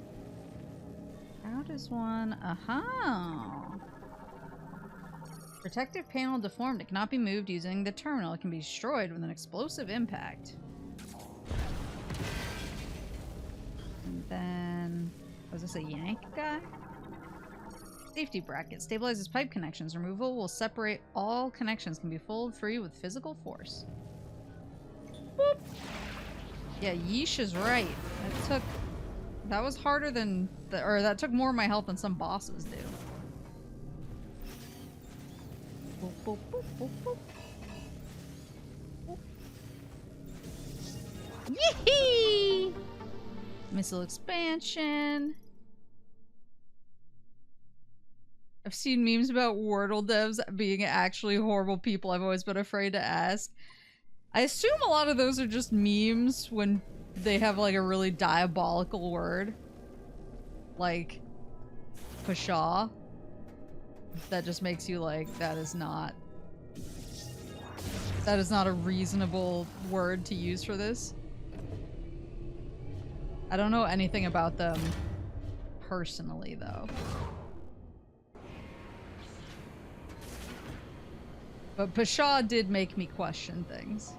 S1: How does one... Aha! Protective panel deformed. It cannot be moved using the terminal. It can be destroyed with an explosive impact. And then... Was this a yank guy? Safety bracket. Stabilizes pipe connections. Removal will separate all connections. Can be pulled free with physical force. Boop. Yeah, Yeesh is right. That was harder than that took more of my health than some bosses do. Boop, boop, boop, boop, boop. Boop. Yee-hee! Missile expansion. I've seen memes about Wordle devs being actually horrible people. I've always been afraid to ask. I assume a lot of those are just memes when they have like a really diabolical word. Like Pshaw. That just makes you like, that is not a reasonable word to use for this. I don't know anything about them personally though. But Pshaw did make me question things.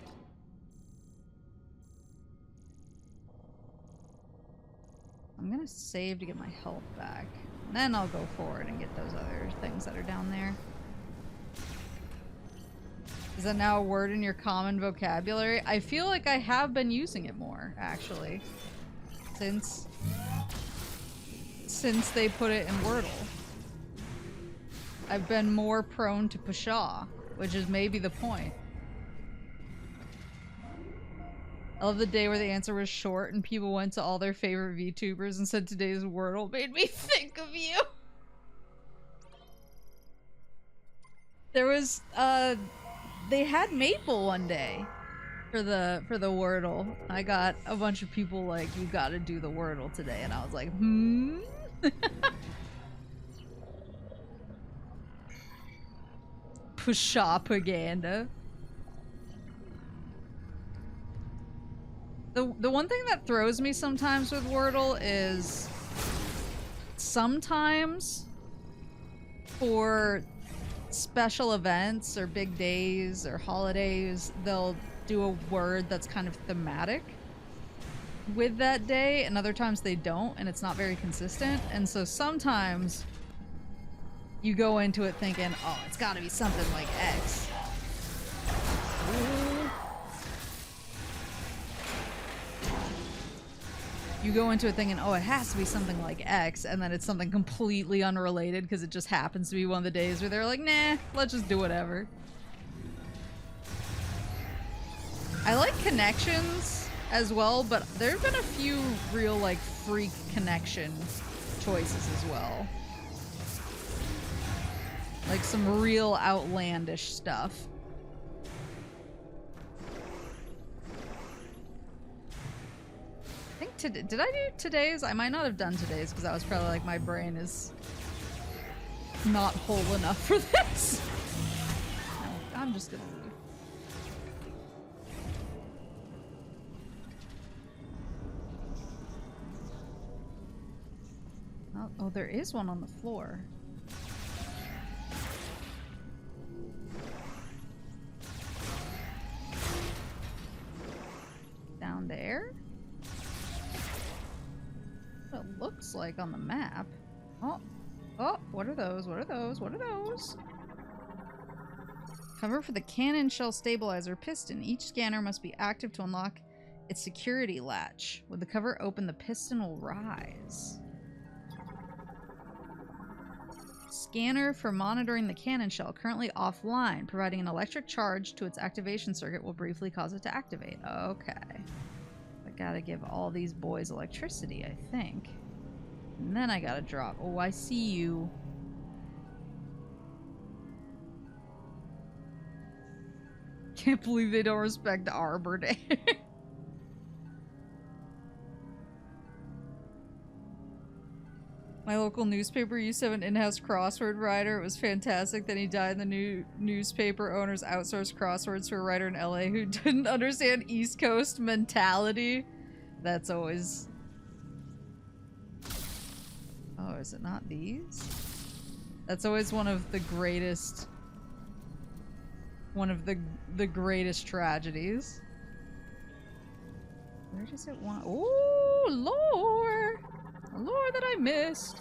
S1: I'm gonna save to get my health back. And then I'll go forward and get those other things that are down there. Is that now a word in your common vocabulary? I feel like I have been using it more, actually. Since they put it in Wordle. I've been more prone to Pshaw, which is maybe the point. I love the day where the answer was short and people went to all their favorite VTubers and said today's Wordle made me think of you. There was, they had Maple one day. for the Wordle. I got a bunch of people like, you gotta do the Wordle today, and I was like, Pushopaganda. The one thing that throws me sometimes with Wordle is sometimes for special events or big days or holidays, they'll do a word that's kind of thematic with that day, and other times they don't, and it's not very consistent. And so sometimes you go into it thinking, oh, it's gotta be something like X. Ooh. You go into it thinking, oh, it has to be something like X, and then it's something completely unrelated because it just happens to be one of the days where they're like, nah, let's just do whatever. I like connections as well, but there have been a few real, like, freak connection choices as well. Like some real outlandish stuff. I think did I do today's? I might not have done today's because I was probably like, my brain is not whole enough for this. No, I'm just gonna leave. Oh, there is one on the floor. Down there? What it looks like on the map. Oh, what are those? What are those? What are those? Cover for the cannon shell stabilizer piston. Each scanner must be active to unlock its security latch. With the cover open, the piston will rise. Scanner for monitoring the cannon shell currently offline. Providing an electric charge to its activation circuit will briefly cause it to activate. Okay. I gotta give all these boys electricity, I think. And then I gotta drop. Oh, I see you. Can't believe they don't respect Arbor Day. My local newspaper used to have an in-house crossword writer. It was fantastic. Then he died and the new newspaper owners outsourced crosswords to a writer in LA who didn't understand East Coast mentality. That's always... Oh, is it not these? That's always one of the greatest... One of the greatest tragedies. Where does it want... Oh, lore! A lore that I missed.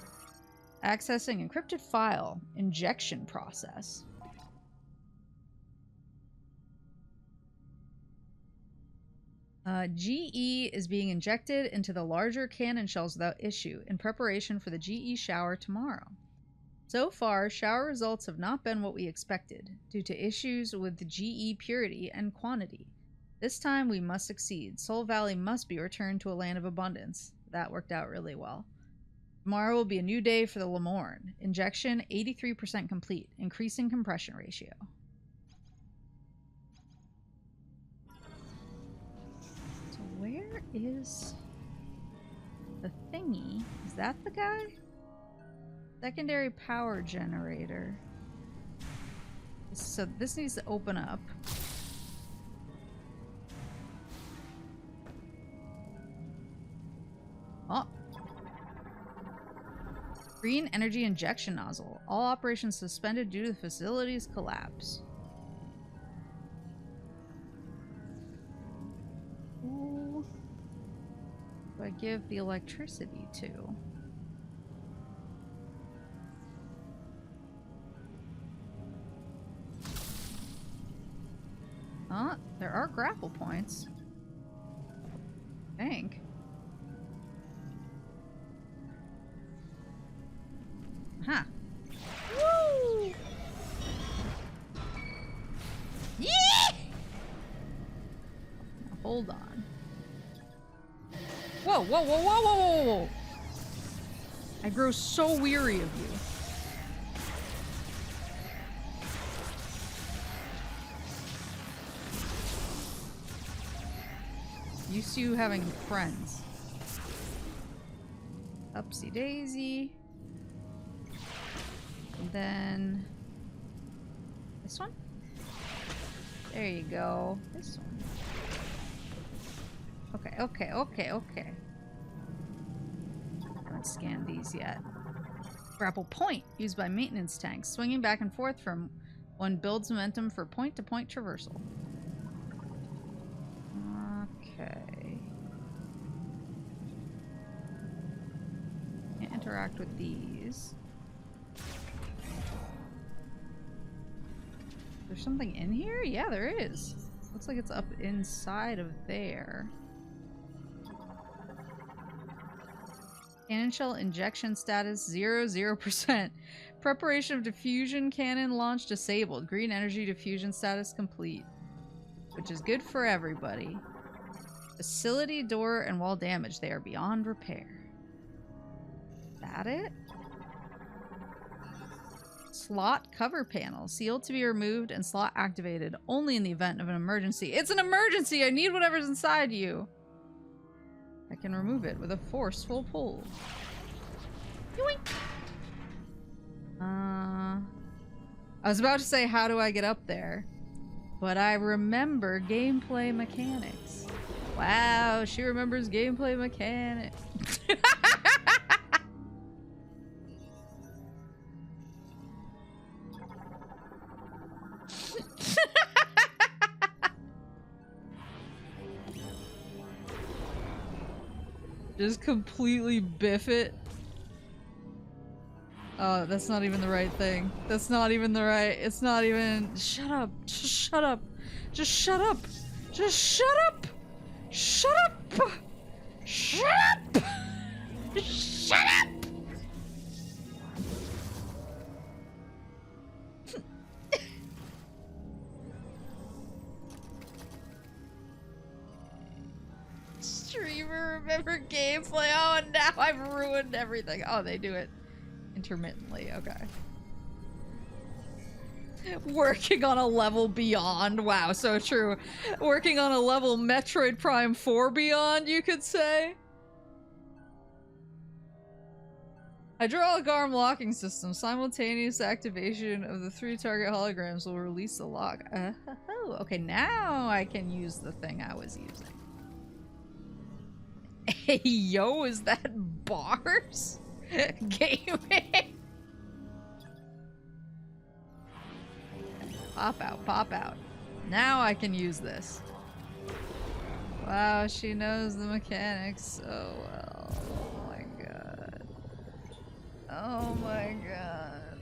S1: Accessing encrypted file. Injection process. GE is being injected into the larger cannon shells without issue in preparation for the GE shower tomorrow. So far, shower results have not been what we expected, due to issues with the GE purity and quantity. This time we must succeed. Soul Valley must be returned to a land of abundance. That worked out really well. Tomorrow will be a new day for the Lemorne. Injection 83% complete, increasing compression ratio. So where is the thingy? Is that the guy? Secondary power generator. So this needs to open up. Oh. Green energy injection nozzle. All operations suspended due to the facility's collapse. Who do I give the electricity to? There are grapple points. I think. Huh. Woo! Yeah! Now, hold on. Whoa, whoa, whoa, whoa, whoa, whoa, whoa! I grow so weary of you. used to having friends. Upsy daisy. And then this one. There you go. This one. Okay, okay, okay, okay. I haven't scanned these yet. Grapple point used by maintenance tanks, swinging back and forth from one builds momentum for point-to-point traversal. Okay. Can't interact with these. There's something in here? Yeah, there is. Looks like it's up inside of there. Cannon shell injection status 0%. Preparation of diffusion cannon launch disabled. Green energy diffusion status complete. Which is good for everybody. Facility door and wall damage. They are beyond repair. Is that it? Slot cover panel. Sealed to be removed and slot activated only in the event of an emergency. It's an emergency! I need whatever's inside you. I can remove it with a forceful pull. Yoink! I was about to say, how do I get up there? But I remember gameplay mechanics. Wow, she remembers gameplay mechanics. Just completely biff it. Oh, that's not even the right thing. That's not even the right. It's not even. Shut up. Just shut up. Just shut up. Just shut up. Shut up. Shut up. Shut up. Streamer, remember gameplay? Oh, and now I've ruined everything. Oh, they do it intermittently. Okay. Working on a level beyond. Wow, so true. Working on a level Metroid Prime 4 beyond, you could say. Hydraulic arm locking system. Simultaneous activation of the 3 target holograms will release the lock. Oh, okay, now I can use the thing I was using. Hey, yo, is that bars? Gaming? Pop out, pop out. Now I can use this. Wow, she knows the mechanics so well. Oh my god. Oh my god.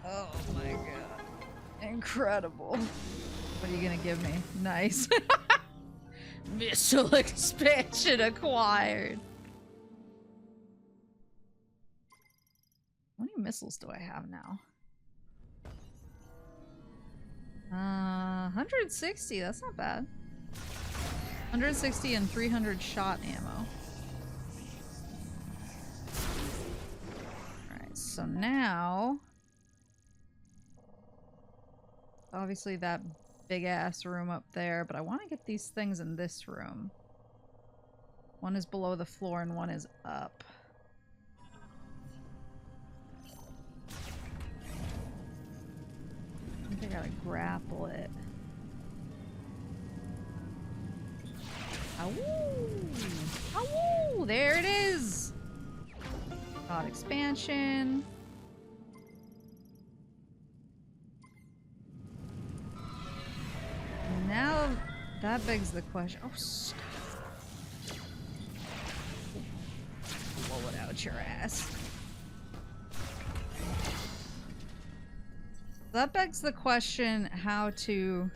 S1: Oh my god. Incredible. What are you gonna give me? Nice. Missile expansion acquired. How many missiles do I have now? 160, that's not bad. 160 and 300 shot ammo. Alright, so now... obviously that big ass room up there, but I want to get these things in this room. One is below the floor and one is up. I think I gotta grapple it. Ow! Ow! There it is! God expansion. Now that begs the question. Oh, stop. Blow it out your ass. That begs the question how to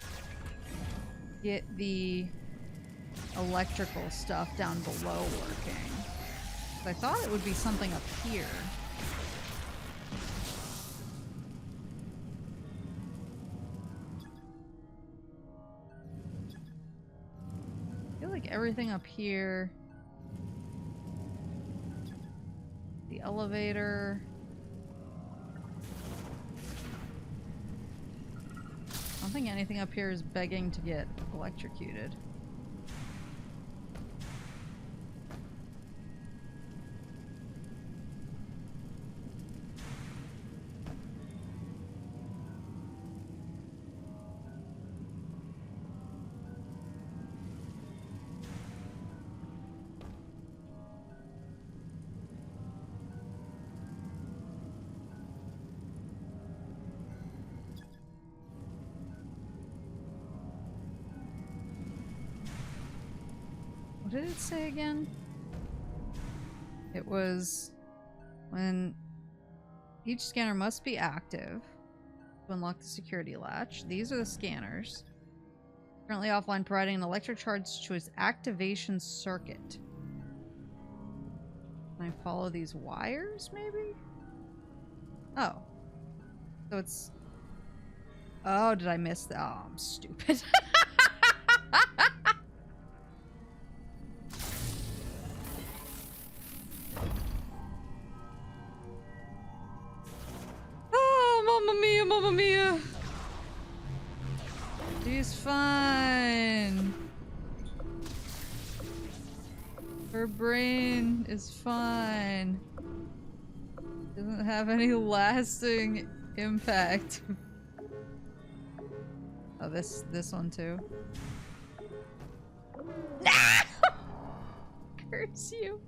S1: get the electrical stuff down below working. I thought it would be something up here. I feel like everything up here, the elevator, I don't think anything up here is begging to get electrocuted. What did it say again? It was when each scanner must be active to unlock the security latch. These are the scanners. Currently offline, providing an electric charge to its activation circuit. Can I follow these wires, maybe? Oh. So it's... Oh, did I miss that? Oh, I'm stupid. Oh, mamma mia, mamma mia. She's fine. Her brain is fine. Doesn't have any lasting impact. Oh, this one too. Ah! Curse you.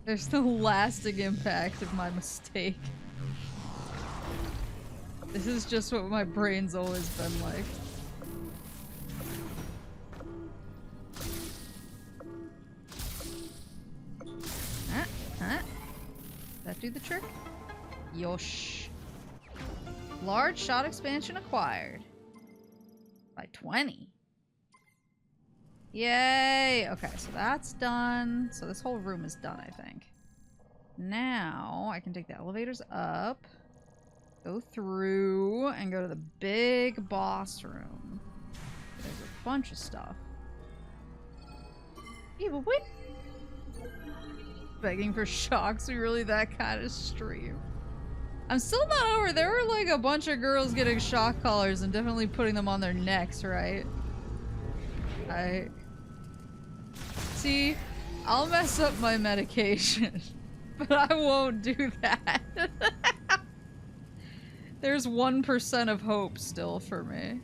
S1: There's no lasting impact of my mistake. This is just what my brain's always been like. That do the trick? Yosh. Large shot expansion acquired. By 20. Yay! Okay, so that's done. So this whole room is done, I think. Now, I can take the elevators up, go through, and go to the big boss room. There's a bunch of stuff. Evil whip! Begging for shocks, we really that kind of stream. I'm still not over. There were like a bunch of girls getting shock collars and definitely putting them on their necks, right? See, I'll mess up my medication, but I won't do that. There's 1% of hope still for me.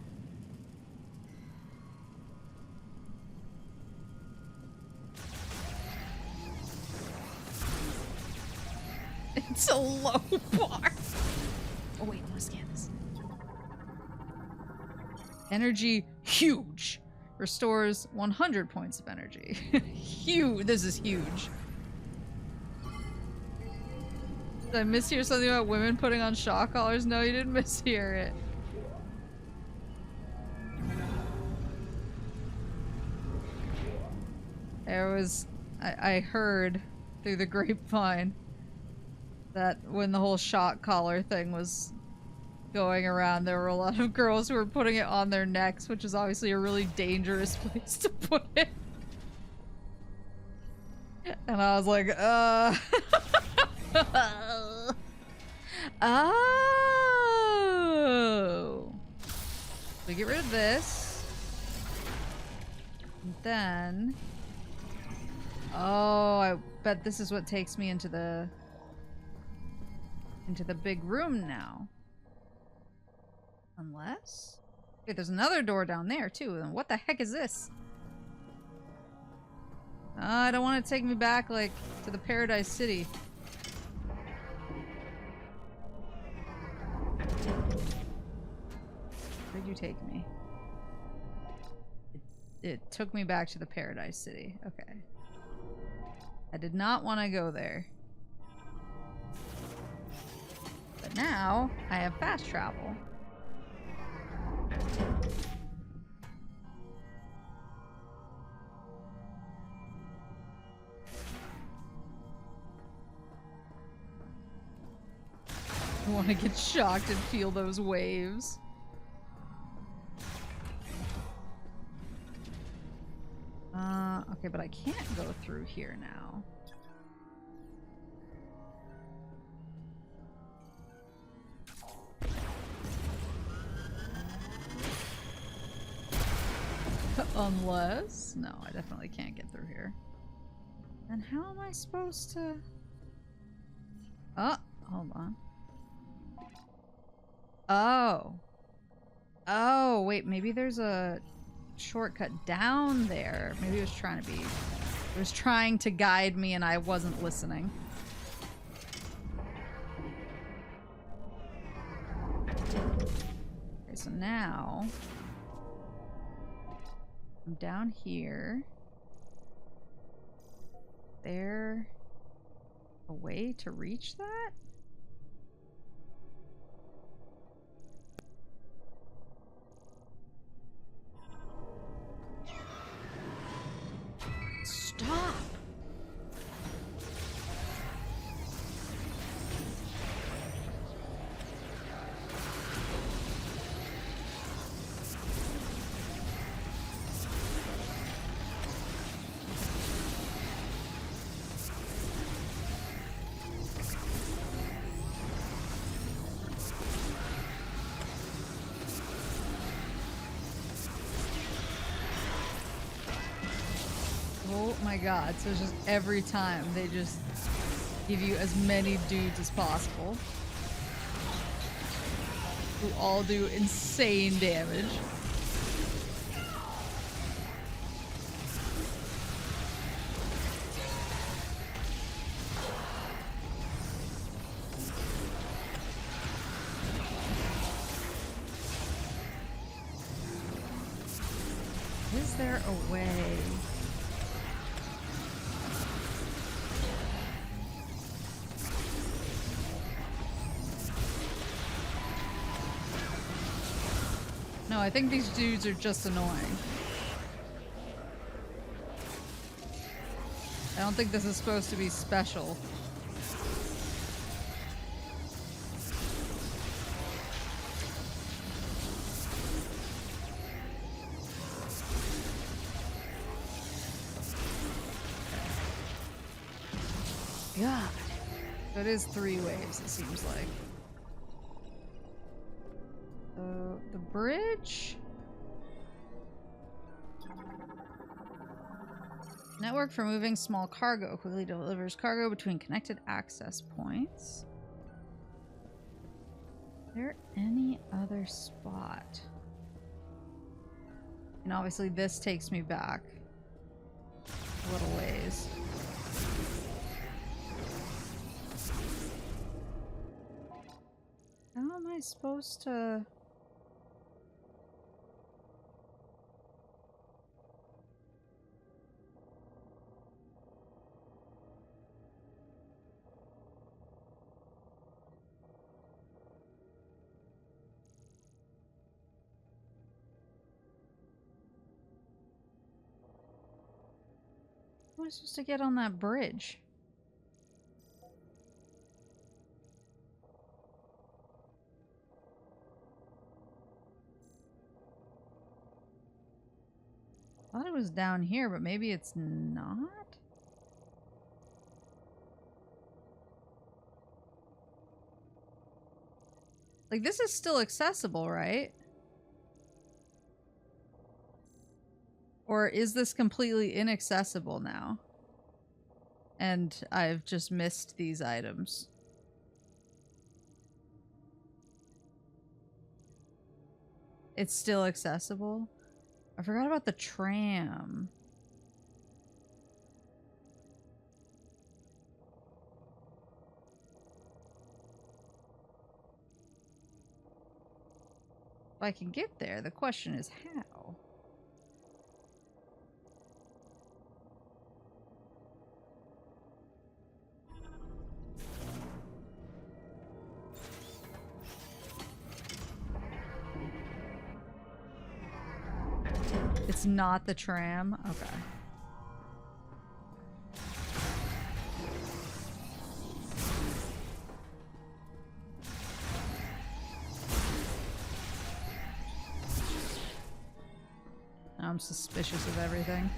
S1: It's a low bar. Oh wait, I want to scan this. Energy huge. Restores 100 points of energy. Huge. This is huge. Did I mishear something about women putting on shock collars? No, you didn't mishear it. There was... I heard through the grapevine that when the whole shock collar thing was going around, there were a lot of girls who were putting it on their necks, which is obviously a really dangerous place to put it. And I was like, Oh! We get rid of this. And then... Oh, I bet this is what takes me into the big room now. Unless... Okay, there's another door down there, too. And what the heck is this? I don't want it to take me back, like, to the Paradise City. Where'd you take me? It took me back to the Paradise City. Okay. I did not want to go there. But now, I have fast travel. I want to get shocked and feel those waves. Okay, but I can't go through here now. Unless... No, I definitely can't get through here. And how am I supposed to... Oh, hold on. Oh. Oh, wait, maybe there's a shortcut down there. Maybe it was trying to be... It was trying to guide me and I wasn't listening. Okay, so now... I'm down here. There a way to reach that? Stop! Oh my god, so it's just every time they just give you as many dudes as possible. Who all do insane damage. Is there a way? No, I think these dudes are just annoying. I don't think this is supposed to be special. God. So it is 3 waves, it seems like. So, the bridge? Network for moving small cargo. Quickly delivers cargo between connected access points. Is there any other spot? And obviously this takes me back a little ways. How am I supposed to... How am I supposed to get on that bridge? I thought it was down here, but maybe it's not? Like, this is still accessible, right? Or is this completely inaccessible now? And I've just missed these items. It's still accessible? I forgot about the tram. If I can get there, the question is how? It's not the tram? Okay. I'm suspicious of everything.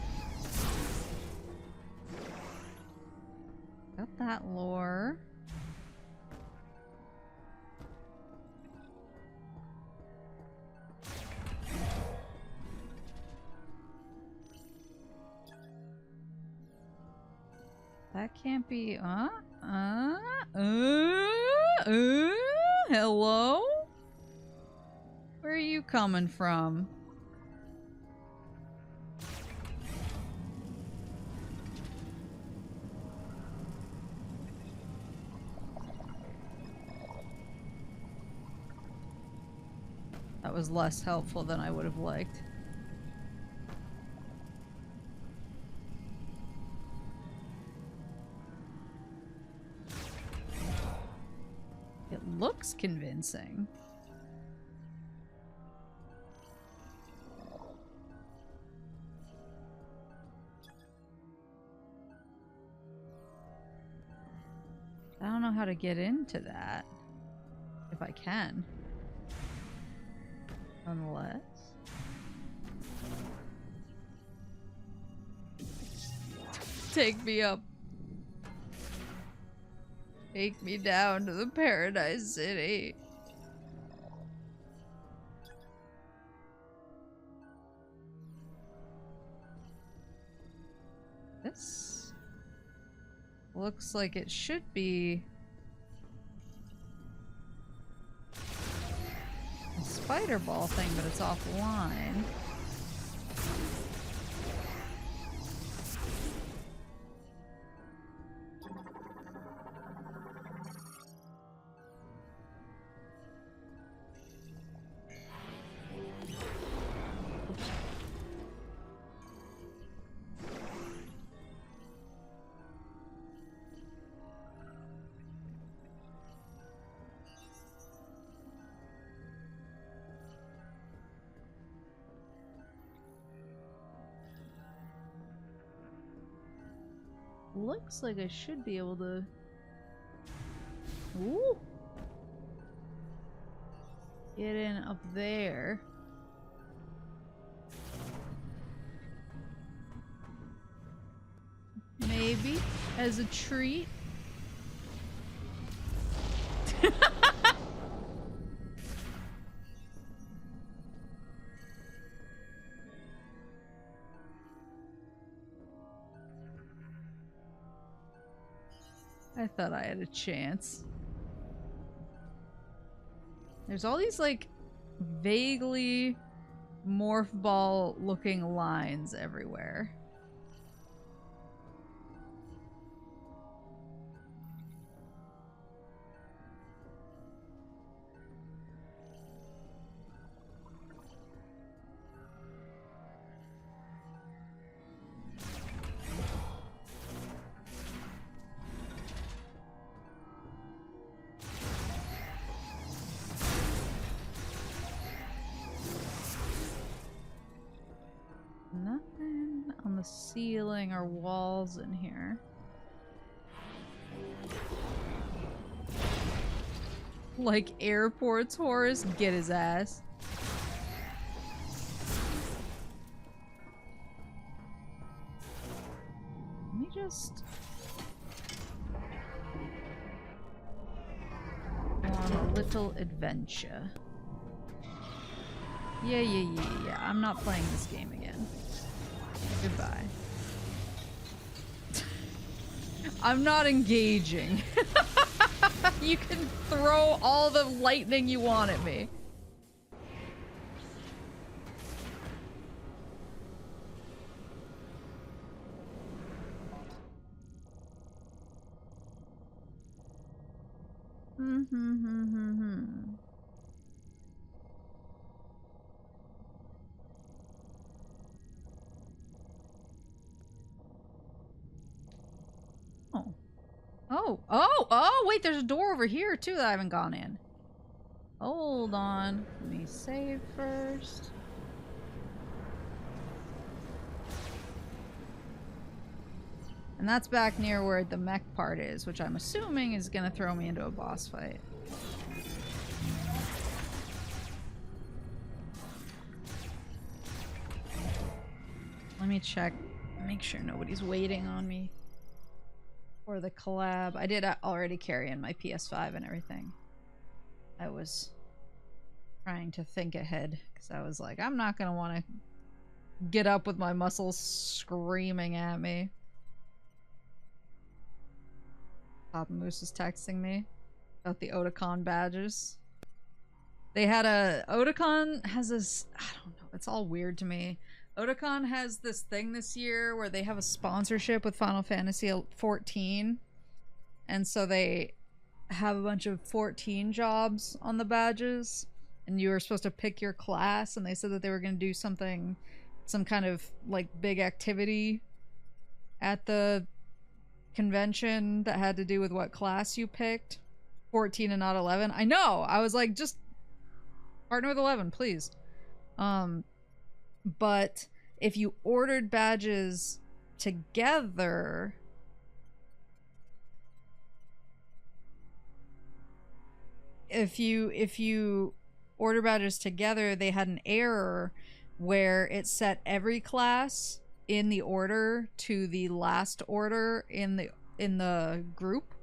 S1: Got that lore. That can't be, hello? Where are you coming from? That was less helpful than I would have liked. looks convincing. I don't know how to get into that. If I can. Unless... Take me up. Take me down to the Paradise City. This looks like it should be a spider ball thing, but it's offline. Looks like I should be able to... Ooh! Get in up there. Maybe as a treat. I thought I had a chance. There's all these, like, vaguely morph ball looking lines everywhere. Nothing on the ceiling or walls in here. Like airports, Horace, get his ass. Let me just go on a little adventure. Yeah. I'm not playing this game again. Goodbye. I'm not engaging. You can throw all the lightning you want at me. Oh, wait, there's a door over here too that I haven't gone in. Hold on. Let me save first. And that's back near where the mech part is, which I'm assuming is gonna throw me into a boss fight. Let me check, make sure nobody's waiting on me. For the collab. I did already carry in my PS5 and everything. I was trying to think ahead because I was like, I'm not gonna want to get up with my muscles screaming at me. Papa Moose is texting me about the Otakon badges. They had a... Otakon has this... I don't know. It's all weird to me. Otakon has this thing this year where they have a sponsorship with Final Fantasy 14. And so they have a bunch of 14 jobs on the badges. And you were supposed to pick your class. And they said that they were going to do something... some kind of, like, big activity at the convention that had to do with what class you picked. 14 and not 11. I know. I was like, just partner with 11, please. But if you ordered badges together, if you order badges together, they had an error where it set every class in the order to the last order in the group.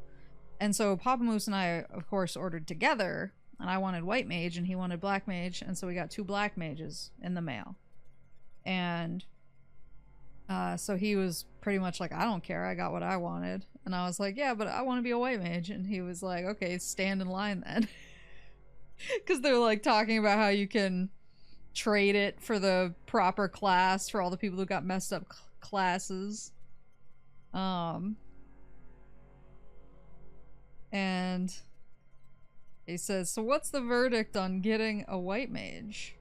S1: And so Papa Moose and I, of course, ordered together, and I wanted white mage and he wanted black mage, and so we got 2 black mages in the mail. And so he was pretty much like, I don't care, I got what I wanted. And I was like, yeah, but I want to be a white mage. And he was like, okay, stand in line then. Because they're like talking about how you can trade it for the proper class for all the people who got messed up classes. And he says, so what's the verdict on getting a white mage?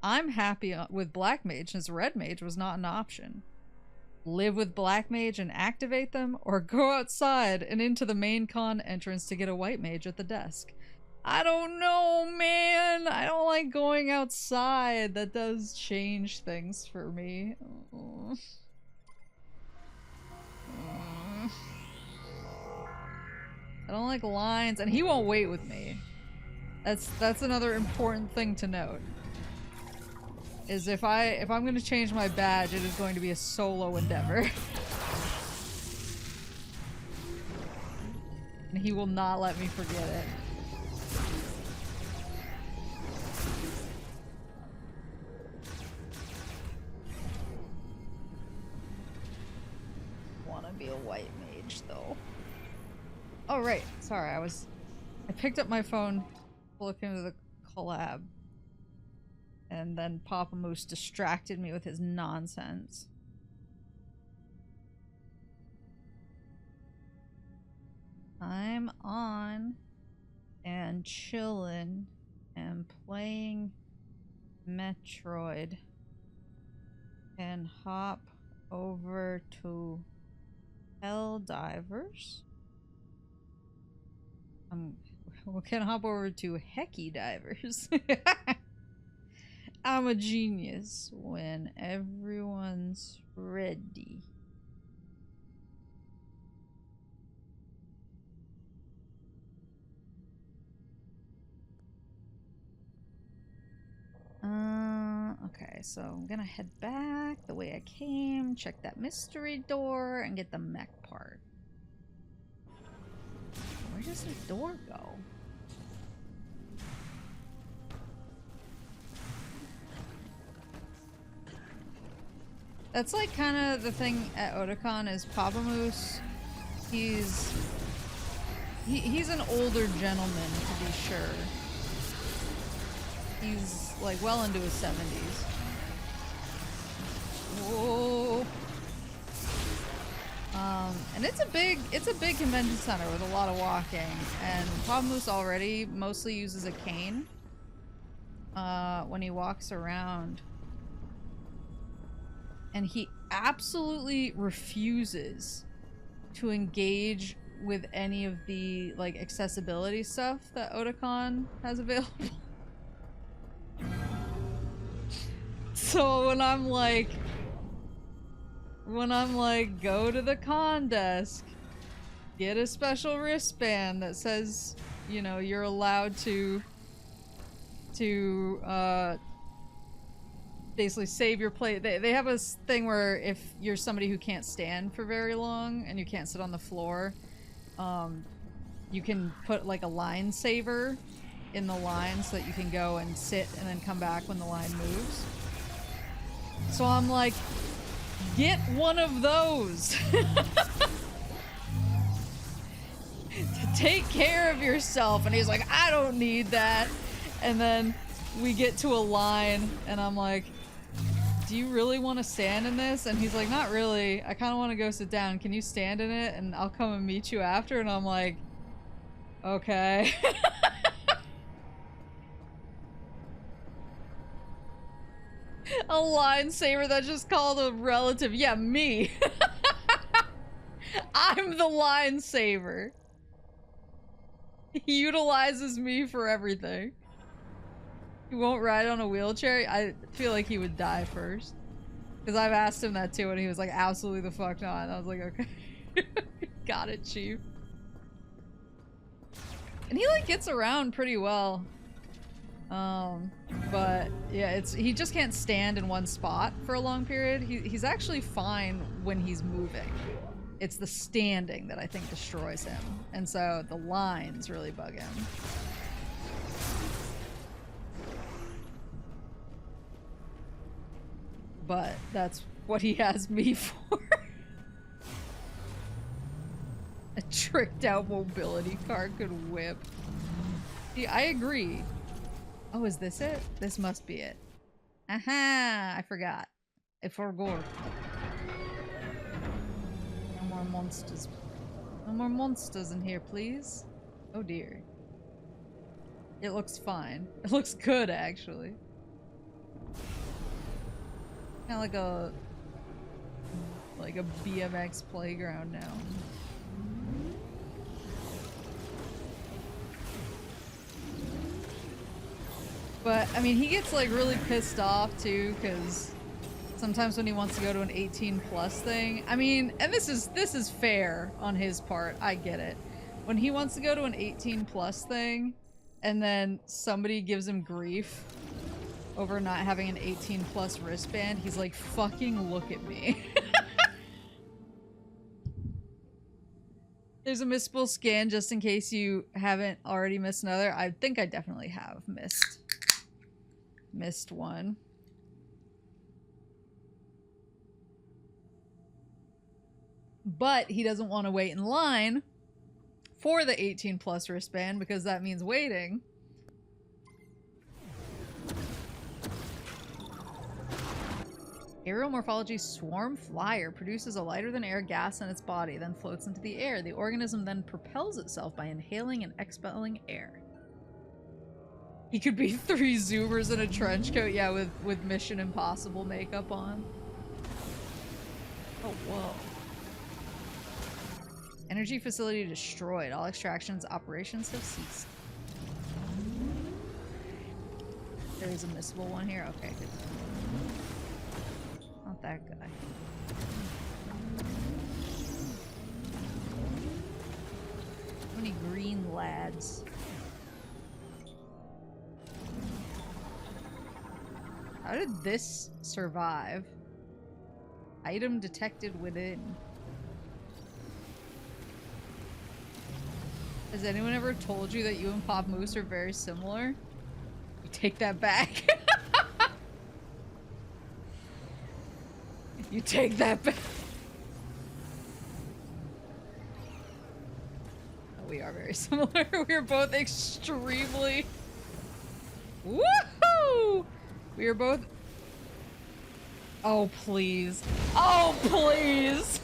S1: I'm happy with black mage since red mage was not an option. Live with black mage and activate them, or go outside and into the main con entrance to get a white mage at the desk. I don't know, man. I don't like going outside. That does change things for me. I don't like lines, and he won't wait with me. That's another important thing to note. Is if I'm going to change my badge, it is going to be a solo endeavor. And he will not let me forget it. Want to be a white mage though. Oh right, sorry, I picked up my phone to look into the collab. And then Papa Moose distracted me with his nonsense. I'm on and chillin' and playing Metroid and hop over to Helldivers. We can hop over to Hecky Divers. I'm a genius when everyone's ready. Okay, so I'm gonna head back the way I came, check that mystery door, and get the mech part. Where does the door go? That's like kind of the thing at Otakon is Papa Moose. He's an older gentleman, to be sure. He's like well into his 70s. Whoa. And it's a big convention center with a lot of walking. And Papa Moose already mostly uses a cane when he walks around. And he absolutely refuses to engage with any of the like accessibility stuff that Otakon has available. So when I'm like, go to the con desk, get a special wristband that says, you know, you're allowed to basically save your place. They have a thing where if you're somebody who can't stand for very long and you can't sit on the floor, you can put like a line saver in the line so that you can go and sit and then come back when the line moves. So I'm like, get one of those. Take care of yourself. And he's like, I don't need that. And then we get to a line and I'm like, do you really want to stand in this? And he's like, not really. I kind of want to go sit down. Can you stand in it? And I'll come and meet you after. And I'm like, okay. A line saver that's just called a relative. Yeah, me. I'm the line saver. He utilizes me for everything. He won't ride on a wheelchair. I feel like he would die first. Because I've asked him that too, and he was like, absolutely the fuck not. And I was like, okay. Got it, chief. And he like gets around pretty well. But yeah, he just can't stand in one spot for a long period. He's actually fine when he's moving. It's the standing that I think destroys him. And so the lines really bug him. But that's what he has me for. A tricked out mobility car could whip. See, I agree. Oh, is this it? This must be it. Aha! I forgot. I forgot. No more monsters. No more monsters in here, please. Oh dear. It looks fine. It looks good, actually. Kind of like a BMX playground now. But, I mean, he gets, like, really pissed off, too, because sometimes when he wants to go to an 18+ thing, I mean, and this is fair on his part, I get it. When he wants to go to an 18+ thing, and then somebody gives him grief over not having an 18+ wristband, he's like, fucking look at me. There's a missable scan just in case you haven't already missed another. I think I definitely have missed one. But he doesn't want to wait in line for the 18+ wristband because that means waiting. Aerial morphology swarm flyer produces a lighter than air gas in its body, then floats into the air. The organism then propels itself by inhaling and expelling air. He could be 3 Zoomers in a trench coat, yeah, with Mission Impossible makeup on. Oh, whoa. Energy facility destroyed. All extractions operations have ceased. There is a missable one here? Okay, good. Not that guy. How many green lads? How did this survive? Item detected within. Has anyone ever told you that you and Pop Moose are very similar? You take that back. You take that back. Oh, we are very similar. We're both extremely... Woohoo! We are both... Oh, please. Oh, please!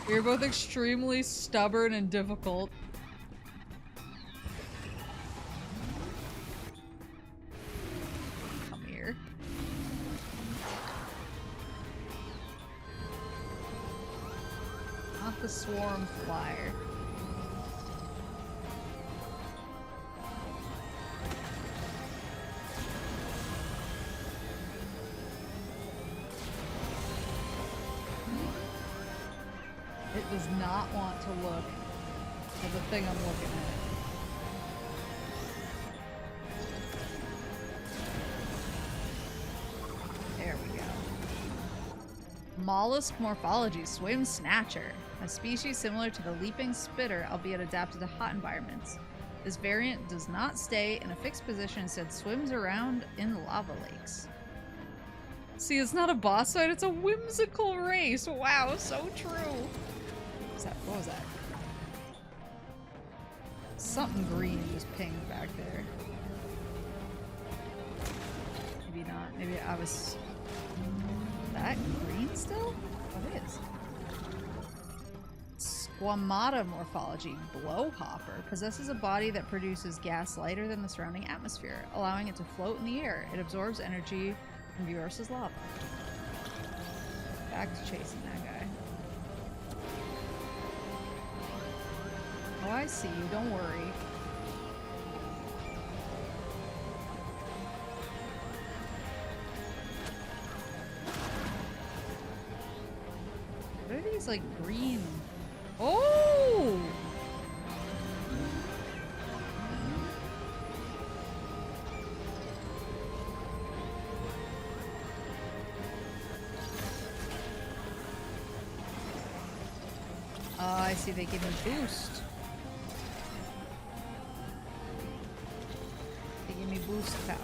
S1: We are both extremely stubborn and difficult. Come here. Not the swarm flyer. It does not want to look at the thing I'm looking at. There we go. Mollusk morphology, swim snatcher. A species similar to the leaping spitter, albeit adapted to hot environments. This variant does not stay in a fixed position, instead swims around in lava lakes. See, it's not a boss fight, it's a whimsical race. Wow, so true. What was that? Something green just pinged back there. Maybe not. Maybe I was... That green still? What is? Squamata morphology, blowhopper, possesses a body that produces gas lighter than the surrounding atmosphere, allowing it to float in the air. It absorbs energy from Viorsa's lava. back to chasing that guy. Oh, I see you. Don't worry. What are these, like, green? Oh! I see, they give me boost. They give me boost power.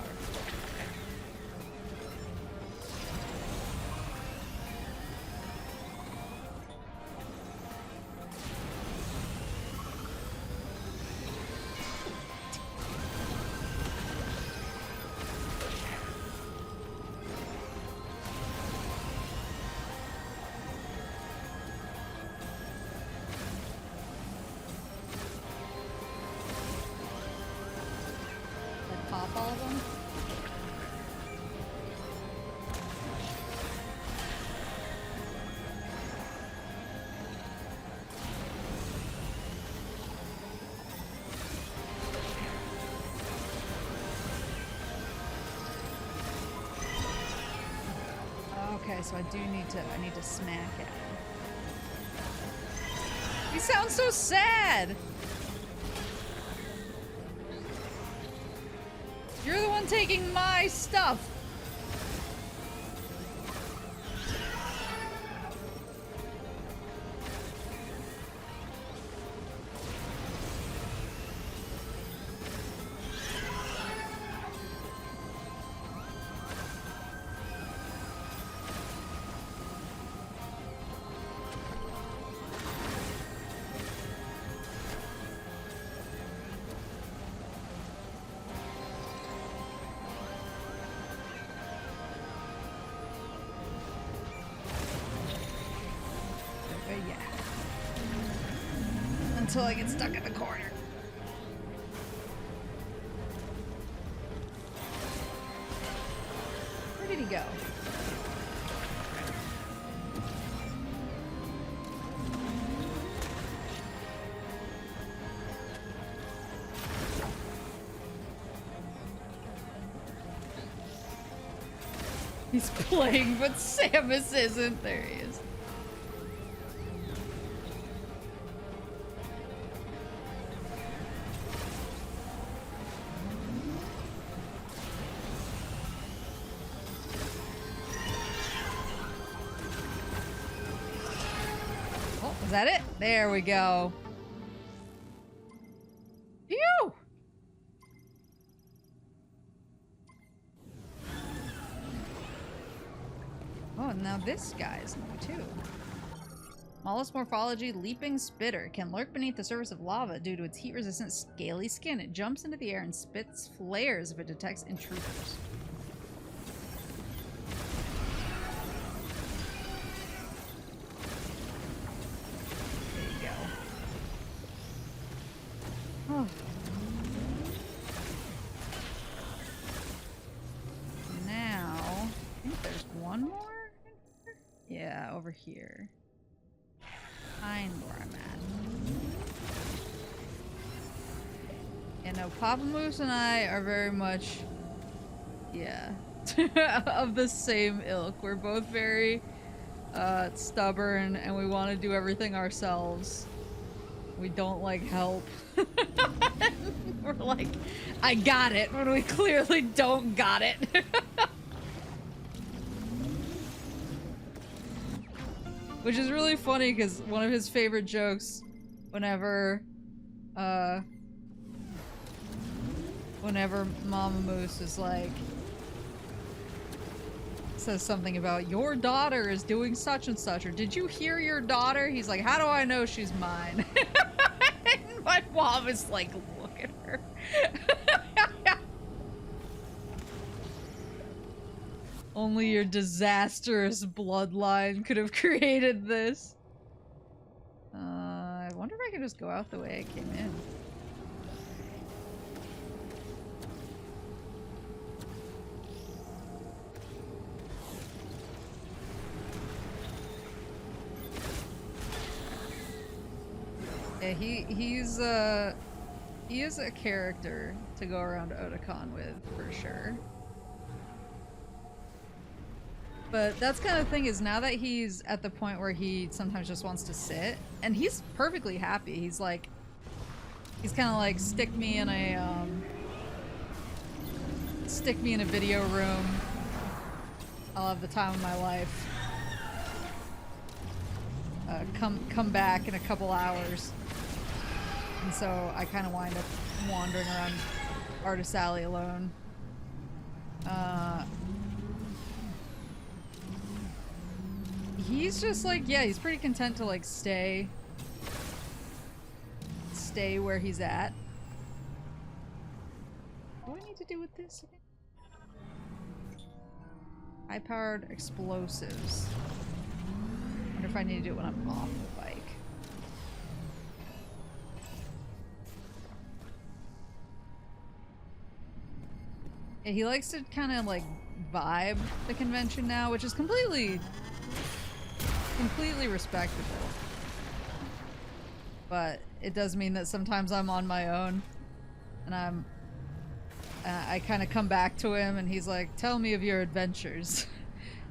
S1: Okay, so I need to smack at him. He sounds so sad! You're the one taking my stuff! Until I get stuck in the corner. Where did he go? He's playing, but Samus isn't. There he is. Is that it? There we go. Phew! Oh, and now this guy's new too. Smallest morphology, leaping spitter. Can lurk beneath the surface of lava due to its heat-resistant scaly skin. It jumps into the air and spits flares if it detects intruders. Now, I think there's one more? Yeah, over here. Behind where I'm at. You know, Papa Moose and I are very much, yeah, of the same ilk. We're both very stubborn and we want to do everything ourselves. We don't like help. We're like, I got it, when we clearly don't got it. Which is really funny because one of his favorite jokes whenever Mama Moose is like, says something about your daughter is doing such and such, or did you hear your daughter? He's like, how do I know she's mine? And my mom is like, look at her. Only your disastrous bloodline could have created this. I wonder if I could just go out the way I came in. Yeah, he is a character to go around Otakon with for sure. But that's kind of the thing, is now that he's at the point where he sometimes just wants to sit, and he's perfectly happy. He's like, he's kind of like, stick me in a video room. I'll have the time of my life. Come back in a couple hours. And so I kind of wind up wandering around Artist Alley alone. He's just like, yeah, he's pretty content to like stay where he's at. What do I need to do with this again? High-powered explosives. Wonder if I need to do it when I'm off the bike. Yeah, he likes to kind of like vibe the convention now, which is completely respectable. But it does mean that sometimes I'm on my own, and I kind of come back to him, and he's like, "Tell me of your adventures,"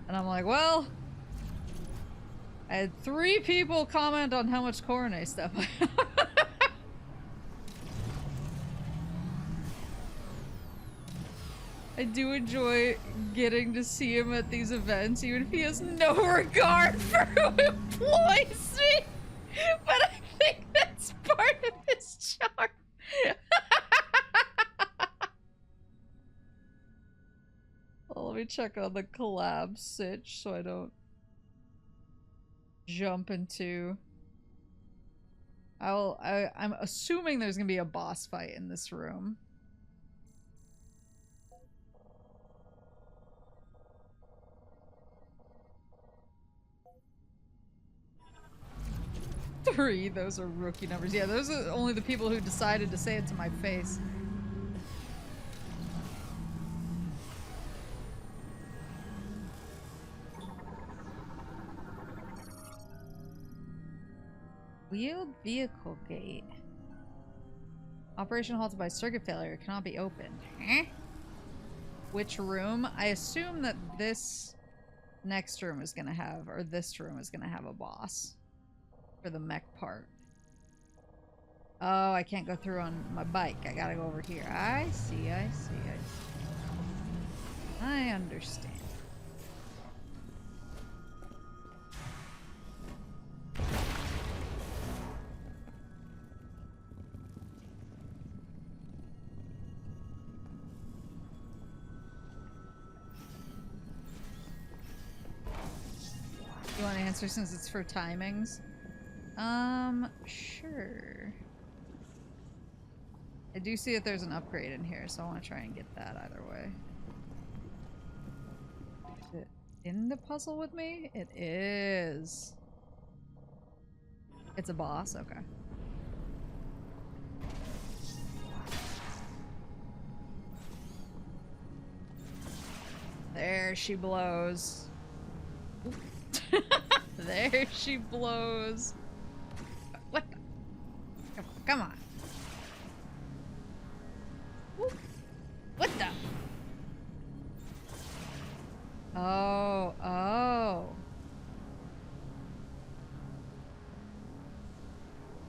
S1: and I'm like, "Well, I had 3 people comment on how much Cornet stuff I have." I do enjoy getting to see him at these events, even if he has no regard for who employs me. But I think that's part of his charm. Well, let me check on the collab sitch so I don't jump into... I'm assuming there's gonna be a boss fight in this room. Three, those are rookie numbers. Yeah, those are only the people who decided to say it to my face. Wheeled vehicle gate. Operation halted by circuit failure. Cannot be opened. Huh? Which room? I assume that this next room is gonna have, or this room is gonna have a boss. For the mech part. Oh, I can't go through on my bike. I gotta go over here. I see. I understand. You want to answer since it's for timings? Sure. I do see that there's an upgrade in here, so I want to try and get that either way. Is it in the puzzle with me? It is. It's a boss? Okay. There she blows. There she blows. What the? Come on. What the? Oh.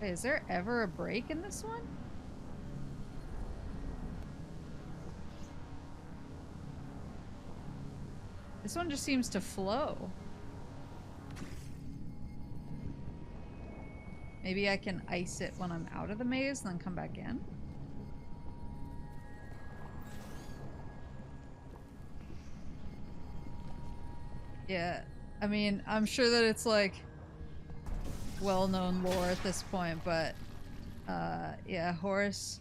S1: Wait, is there ever a break in this one? This one just seems to flow. Maybe I can ice it when I'm out of the maze and then come back in? Yeah, I mean, I'm sure that it's like well-known lore at this point, but yeah, Horace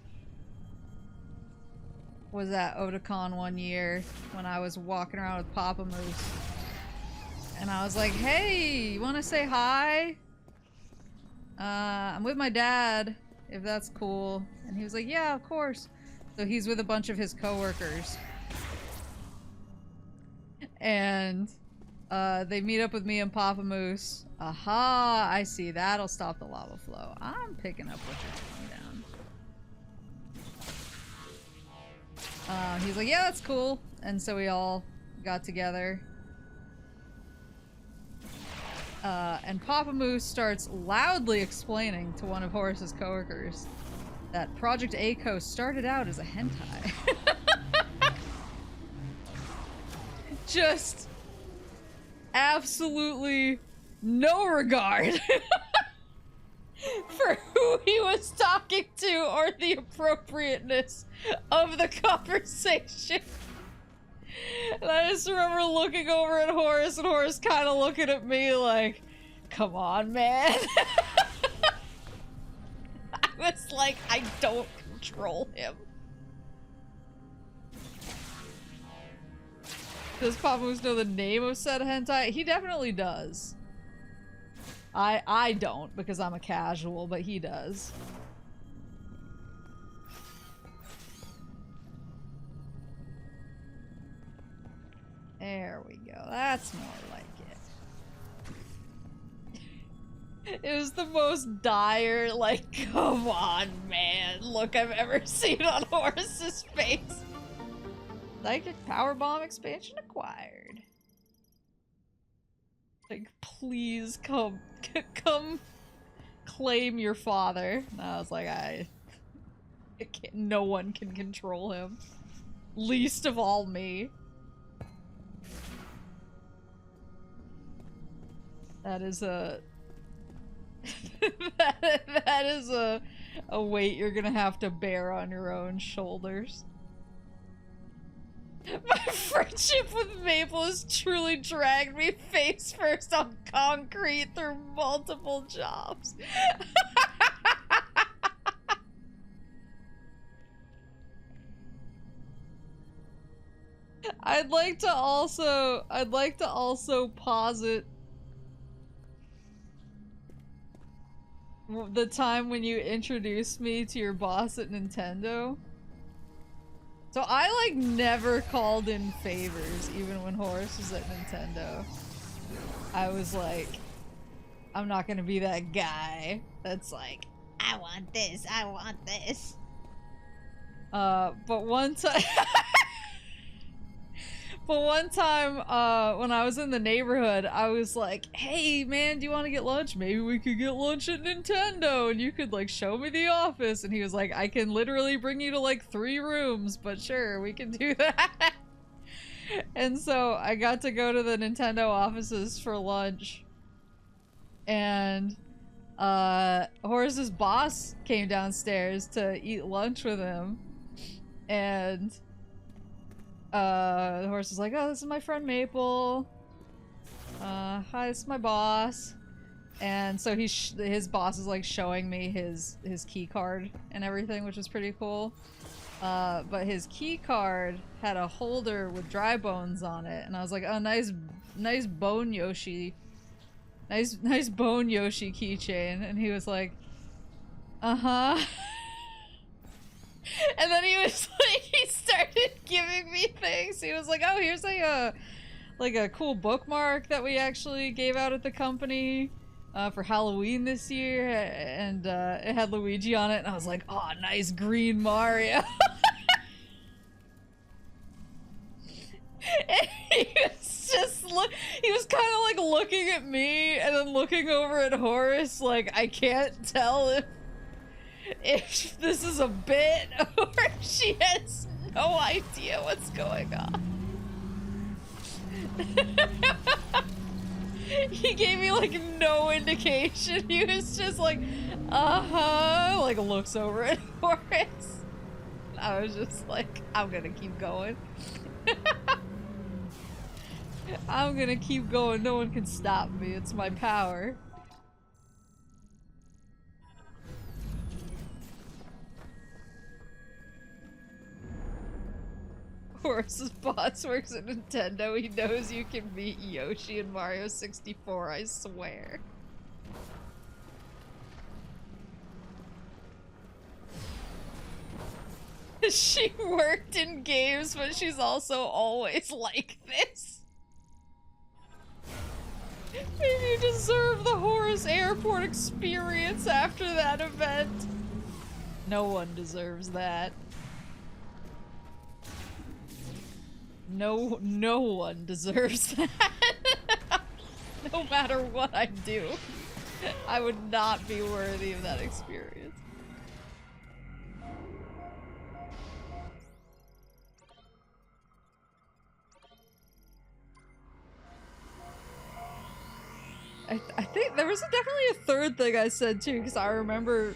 S1: was at Otakon one year when I was walking around with Papa Moose, and I was like, "Hey, you want to say hi? I'm with my dad, if that's cool." And he was like, "Yeah, of course." So he's with a bunch of his coworkers, and They meet up with me and Papa Moose. Aha, I see. That'll stop the lava flow. I'm picking up what you're putting down. He's like, yeah, that's cool. And so we all got together. And Papa Moose starts loudly explaining to one of Horace's coworkers that Project A-Co started out as a hentai. Just absolutely no regard for who he was talking to or the appropriateness of the conversation. And I just remember looking over at Horace and Horace kind of looking at me like, come on, man. I was like, I don't control him. Does Papa Moose know the name of said hentai? He definitely does. I don't because I'm a casual, but he does. There we go. That's more like it. It was the most dire, like, come on, man, look I've ever seen on Horace's face. Psychic Powerbomb expansion acquired. Like, please come claim your father. And I was like, no one can control him. Least of all me. That is a that is a weight you're gonna have to bear on your own shoulders. My friendship with Maple has truly dragged me face first on concrete through multiple jobs. I'd like to also posit the time when you introduced me to your boss at Nintendo. So I, like, never called in favors, even when Horace was at Nintendo. I was like, I'm not gonna be that guy that's like, I want this, I want this. But one time... But one time, when I was in the neighborhood, I was like, hey, man, do you want to get lunch? Maybe we could get lunch at Nintendo, and you could, like, show me the office. And he was like, I can literally bring you to, like, 3 rooms, but sure, we can do that. And so I got to go to the Nintendo offices for lunch. And, Horace's boss came downstairs to eat lunch with him. And... the horse is like, oh, this is my friend Maple. Hi, this is my boss. And so his boss is like showing me his key card and everything, which is pretty cool. But his key card had a holder with dry bones on it, and I was like, oh, nice bone Yoshi. Nice bone Yoshi keychain. And he was like, uh-huh. And then he was like, he started giving me things. He was like, oh, here's a cool bookmark that we actually gave out at the company for Halloween this year. And it had Luigi on it. And I was like, oh, nice green Mario. And he was just he was kind of like looking at me and then looking over at Horace like, I can't tell if this is a bit or if she has no idea what's going on. He gave me like no indication. He was just like, uh-huh, like looks over at Horace. I was just like, I'm gonna keep going. I'm gonna keep going. No one can stop me. It's my power. Horace's boss works at Nintendo. He knows you can beat Yoshi in Mario 64, I swear. She worked in games, but she's also always like this. deserve the Horus Airport experience after that event. No one deserves that. No one deserves that. No matter what I do, I would not be worthy of that experience. I think there was definitely a third thing I said too, because I remember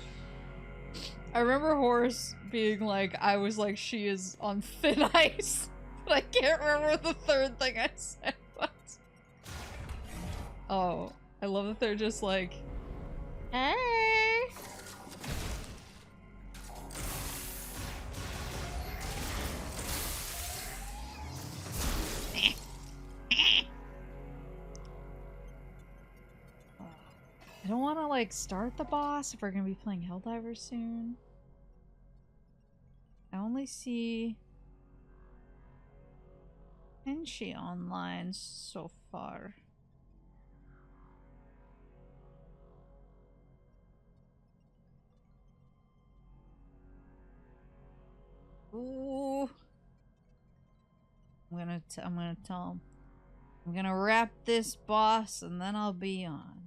S1: Horace being like, I was like, she is on thin ice. But I can't remember what the third thing I said was. Oh, I love that they're just like, hey. I don't want to like start the boss if we're gonna be playing Helldivers soon. I only see Enchi online so far. Ooh. I'm gonna tell him. I'm gonna wrap this boss and then I'll be on.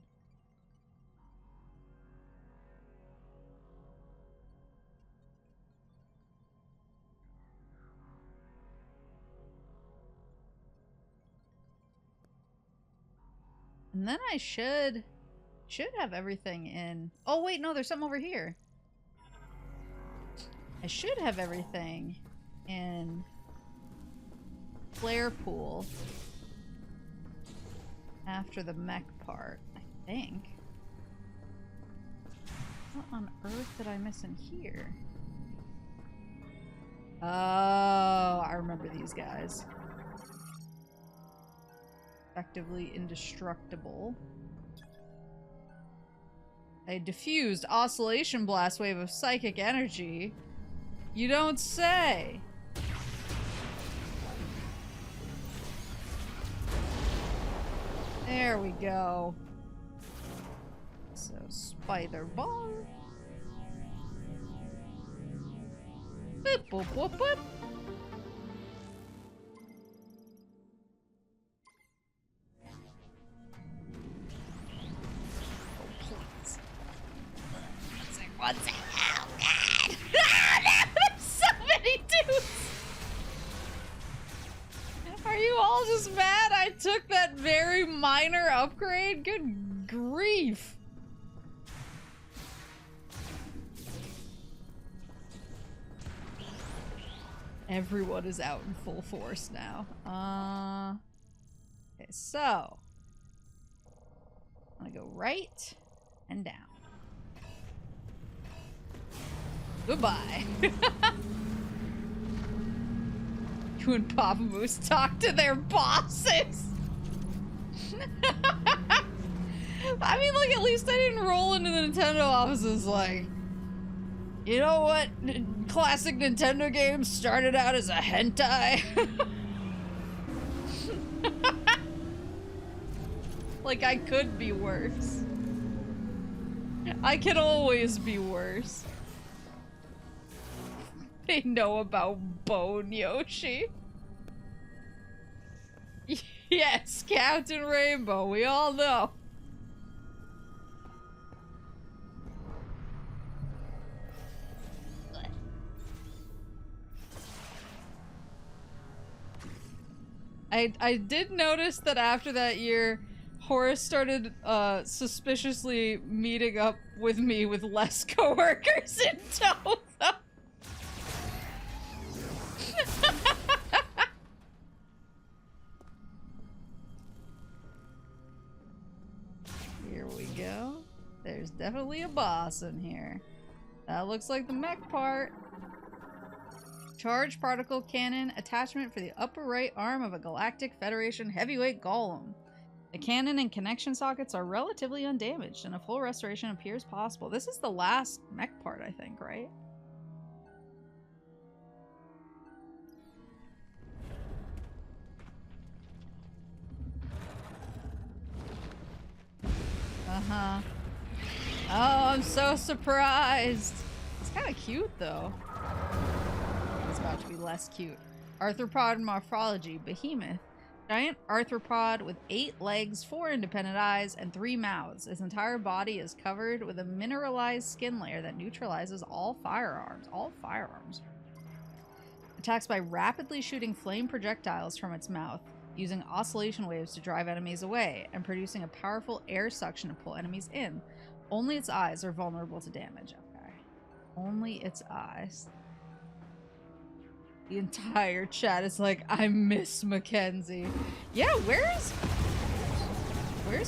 S1: And then I should have everything in. Oh wait, no, there's something over here. I should have everything in Flare Pool after the mech part, I think. What on earth did I miss in here? Oh, I remember these guys. Effectively indestructible. A diffused oscillation blast wave of psychic energy. You don't say! There we go. So, spider ball. Boop, boop, boop, boop. One second. Oh, God. There's so many dudes. Are you all just mad I took that very minor upgrade? Good grief. Everyone is out in full force now. Okay, so I'm gonna go right and down. Goodbye. You and Papa Moose talk to their bosses. I mean, like, at least I didn't roll into the Nintendo offices like, you know what classic Nintendo game started out as a hentai? Like, I could be worse. I can always be worse. They know about Bone Yoshi. Yes, Captain Rainbow, we all know. I did notice that after that year, Horace started suspiciously meeting up with me with less coworkers in tow. Here we go. There's definitely a boss in here. That looks like the mech part. Charge particle cannon attachment for the upper right arm of a Galactic Federation heavyweight golem. The cannon and connection sockets are relatively undamaged, and a full restoration appears possible. This is the last mech part, I think, right? Uh-huh. Oh, I'm so surprised. It's kind of cute, though. It's about to be less cute. Arthropod morphology, behemoth. Giant arthropod with 8 legs, 4 independent eyes, and 3 mouths. Its entire body is covered with a mineralized skin layer that neutralizes all firearms. All firearms. Attacks by rapidly shooting flame projectiles from its mouth, using oscillation waves to drive enemies away, and producing a powerful air suction to pull enemies in. Only its eyes are vulnerable to damage. Okay. Only its eyes. The entire chat is like, I miss Mackenzie. Yeah, where's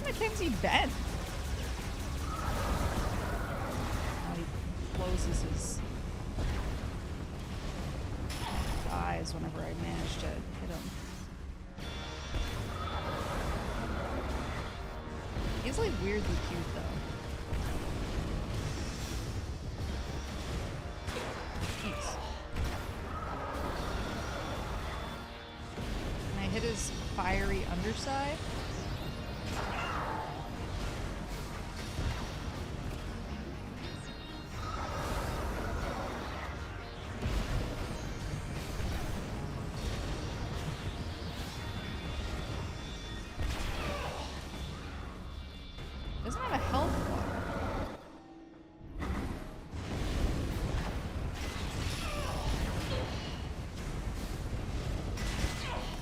S1: Mackenzie been? Oh, he closes his eyes whenever I manage to hit him. He's like weirdly cute though. Jeez. Hit his fiery underside. Doesn't have a health bar.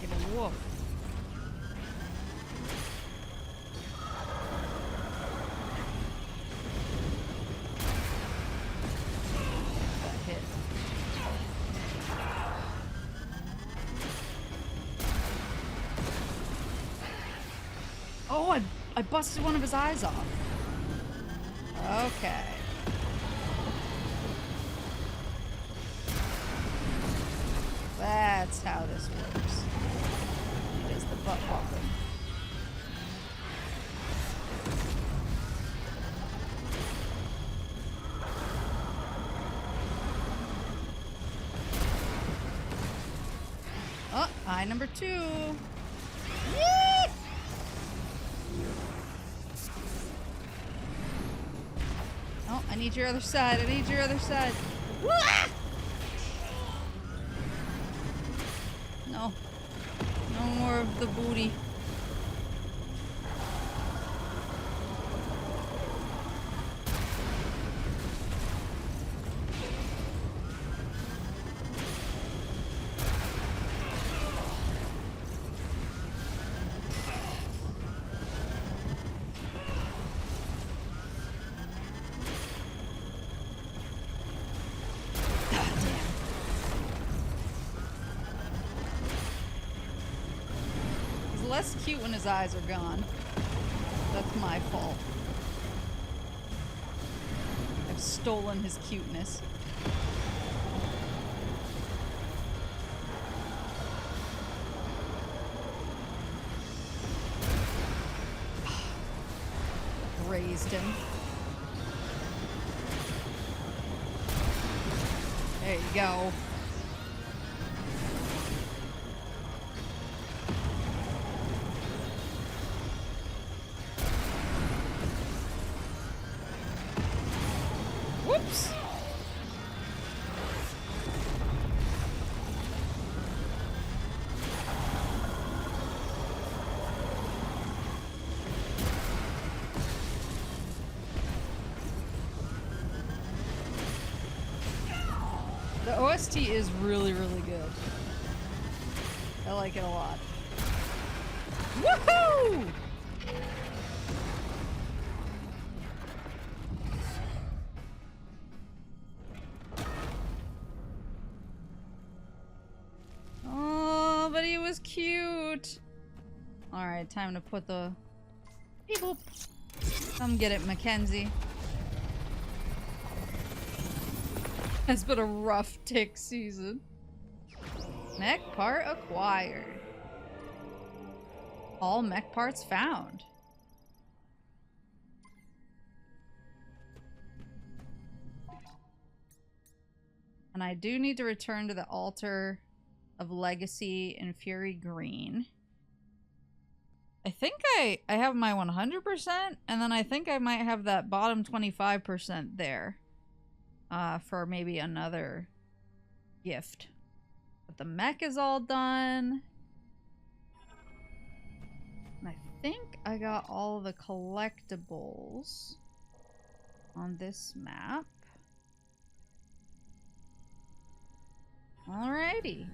S1: Get a wolf. That hit. Oh, I busted one of his eyes off. Okay. That's how this works. He does the butt whopping. Oh, eye number 2. Yeet! Oh, I need your other side. I need your other side. Wah! No. No more of the booty. Less cute when his eyes are gone. That's my fault. I've stolen his cuteness. Raised him. There you go. Whoops! The OST is really, really good. I like it a lot. Woohoo! Oh, but he was cute. Alright, time to put the... Beep boop. Come get it, Mackenzie. It's been a rough tick season. Mech part acquired. All mech parts found. And I do need to return to the altar of legacy in Fury Green. I think I have my 100%, and then I think I might have that bottom 25% there. For maybe another gift. But the mech is all done. And I think I got all the collectibles on this map. Alrighty.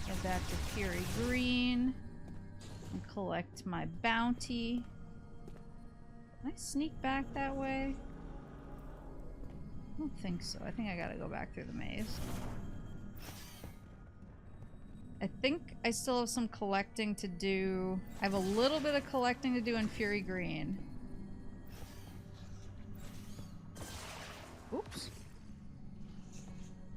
S1: Head back to Fury Green and collect my bounty. Can I sneak back that way? I don't think so. I think I gotta go back through the maze. I think I still have some collecting to do. I have a little bit of collecting to do in Fury Green. Oops.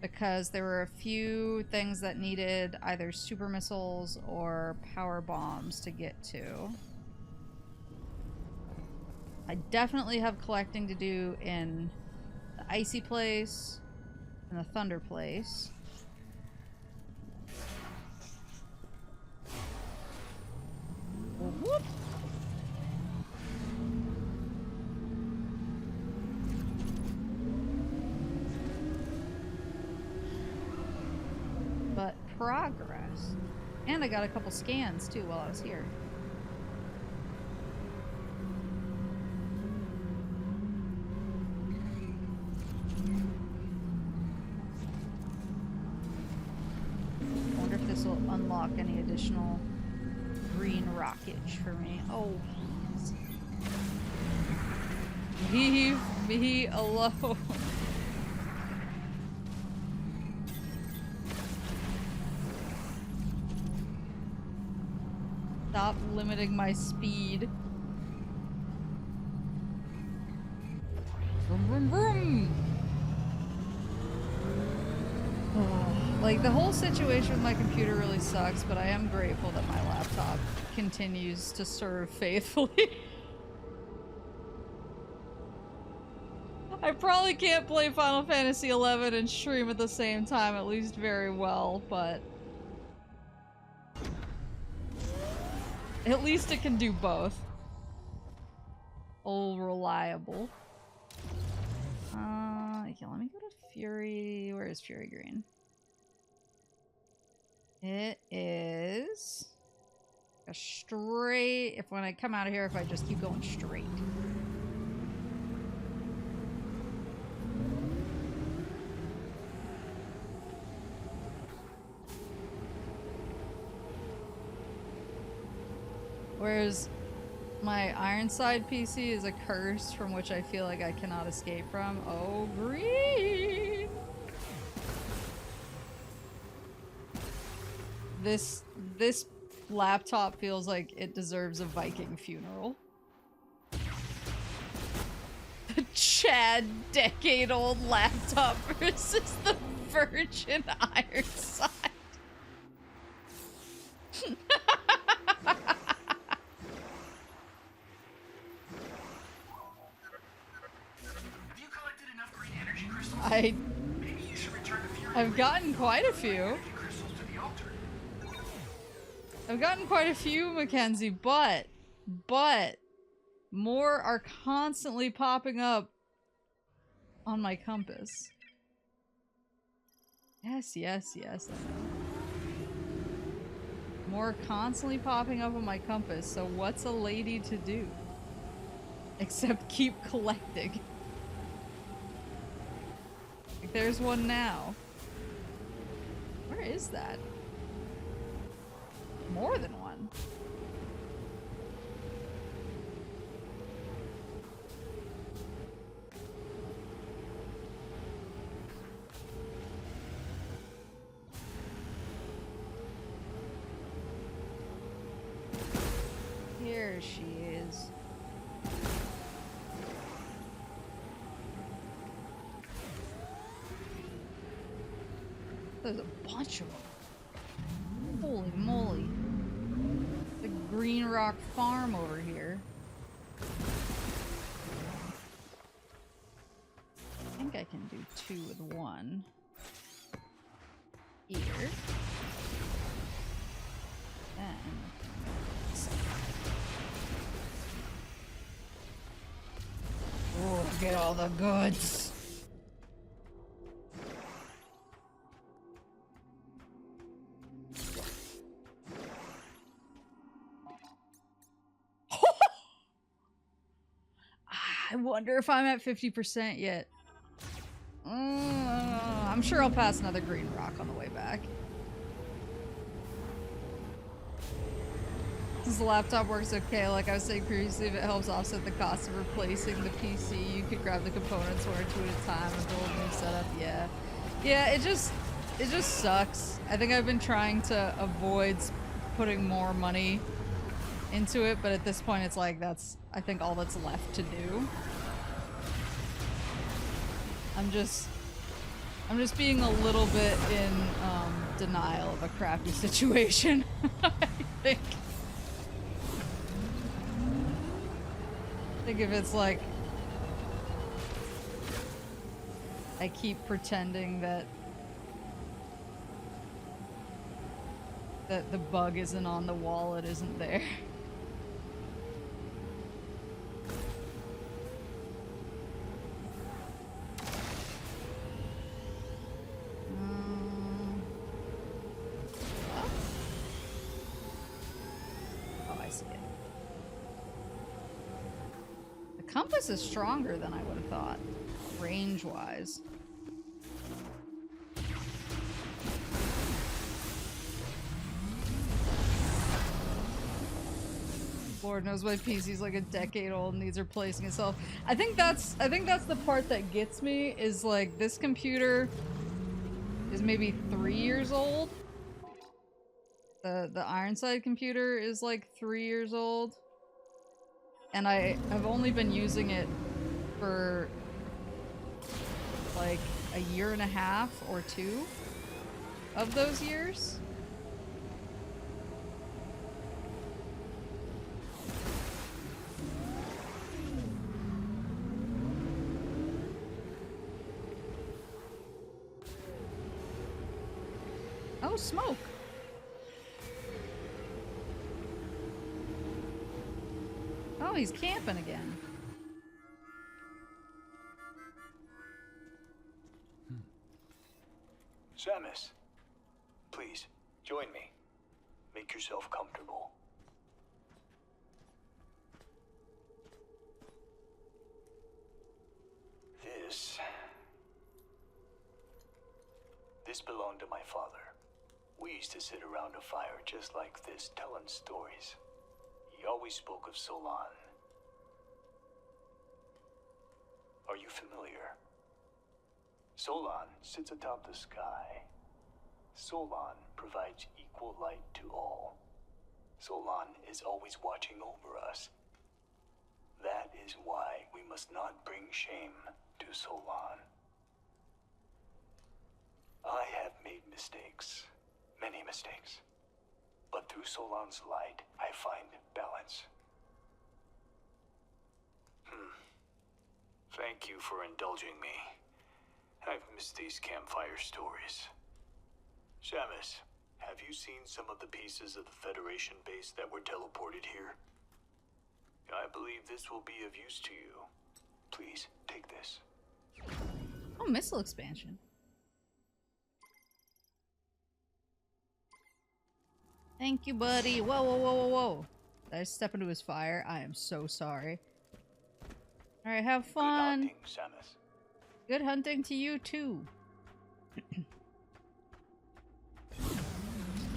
S1: Because there were a few things that needed either super missiles or power bombs to get to. I definitely have collecting to do in the icy place and the thunder place. Whoop. But progress. And I got a couple scans too while I was here. I wonder if this will unlock any additional green rockage for me. Oh, leave me alone. Stop limiting my speed. Vroom, vroom, vroom. Like, the whole situation with my computer really sucks, but I am grateful that my laptop continues to serve faithfully. I probably can't play Final Fantasy XI and stream at the same time, at least very well, but at least it can do both. All reliable. Yeah, let me go to Fury. Where is Fury Green? It is a straight. If when I come out of here, if I just keep going straight. Whereas my Ironside PC is a curse from which I feel like I cannot escape from. Oh, green! This laptop feels like it deserves a Viking funeral. The Chad decade-old laptop versus the Virgin Ironside. I've gotten quite a few. I've gotten quite a few, Mackenzie, but more are constantly popping up on my compass. Yes, yes, yes. More constantly popping up on my compass, so what's a lady to do? Except keep collecting. Like, there's one now. Where is that? More than one. Here she is. There's a bunch of them. Holy moly. The Green Rock Farm over here. I think I can do 2 with 1. Here. Oh, get all the goods. I wonder if I'm at 50% yet. I'm sure I'll pass another green rock on the way back. Since the laptop works okay, like I was saying previously, if it helps offset the cost of replacing the PC, you could grab the components one or two at a time and build a new setup. Yeah. Yeah, it just sucks. I think I've been trying to avoid putting more money into it, but at this point it's like that's, I think, all that's left to do. I'm just being a little bit in denial of a crappy situation. I think if it's like I keep pretending that the bug isn't on the wall, it isn't there. Compass is stronger than I would have thought, range-wise. Lord knows my PC's like a decade old and needs replacing itself. I think that's the part that gets me, is like this computer is maybe 3 years old. The Ironside computer is like 3 years old. And I've only been using it for like a year and a half or two of those years. Oh, smoke. Oh, he's camping again.
S2: Samus, please, join me. Make yourself comfortable. This belonged to my father. We used to sit around a fire just like this, telling stories. He always spoke of Solon. Are you familiar? Solon sits atop the sky. Solon provides equal light to all. Solon is always watching over us. That is why we must not bring shame to Solon. I have made mistakes, many mistakes. But through Solon's light, I find balance. Thank you for indulging me. I've missed these campfire stories. Samus, have you seen some of the pieces of the Federation base that were teleported here? I believe this will be of use to you. Please, take this.
S1: Oh, missile expansion. Thank you, buddy. Whoa, whoa, whoa, whoa, whoa. Did I step into his fire? I am so sorry. Alright, have fun.
S2: Good hunting, Samus.
S1: Good hunting to you, too.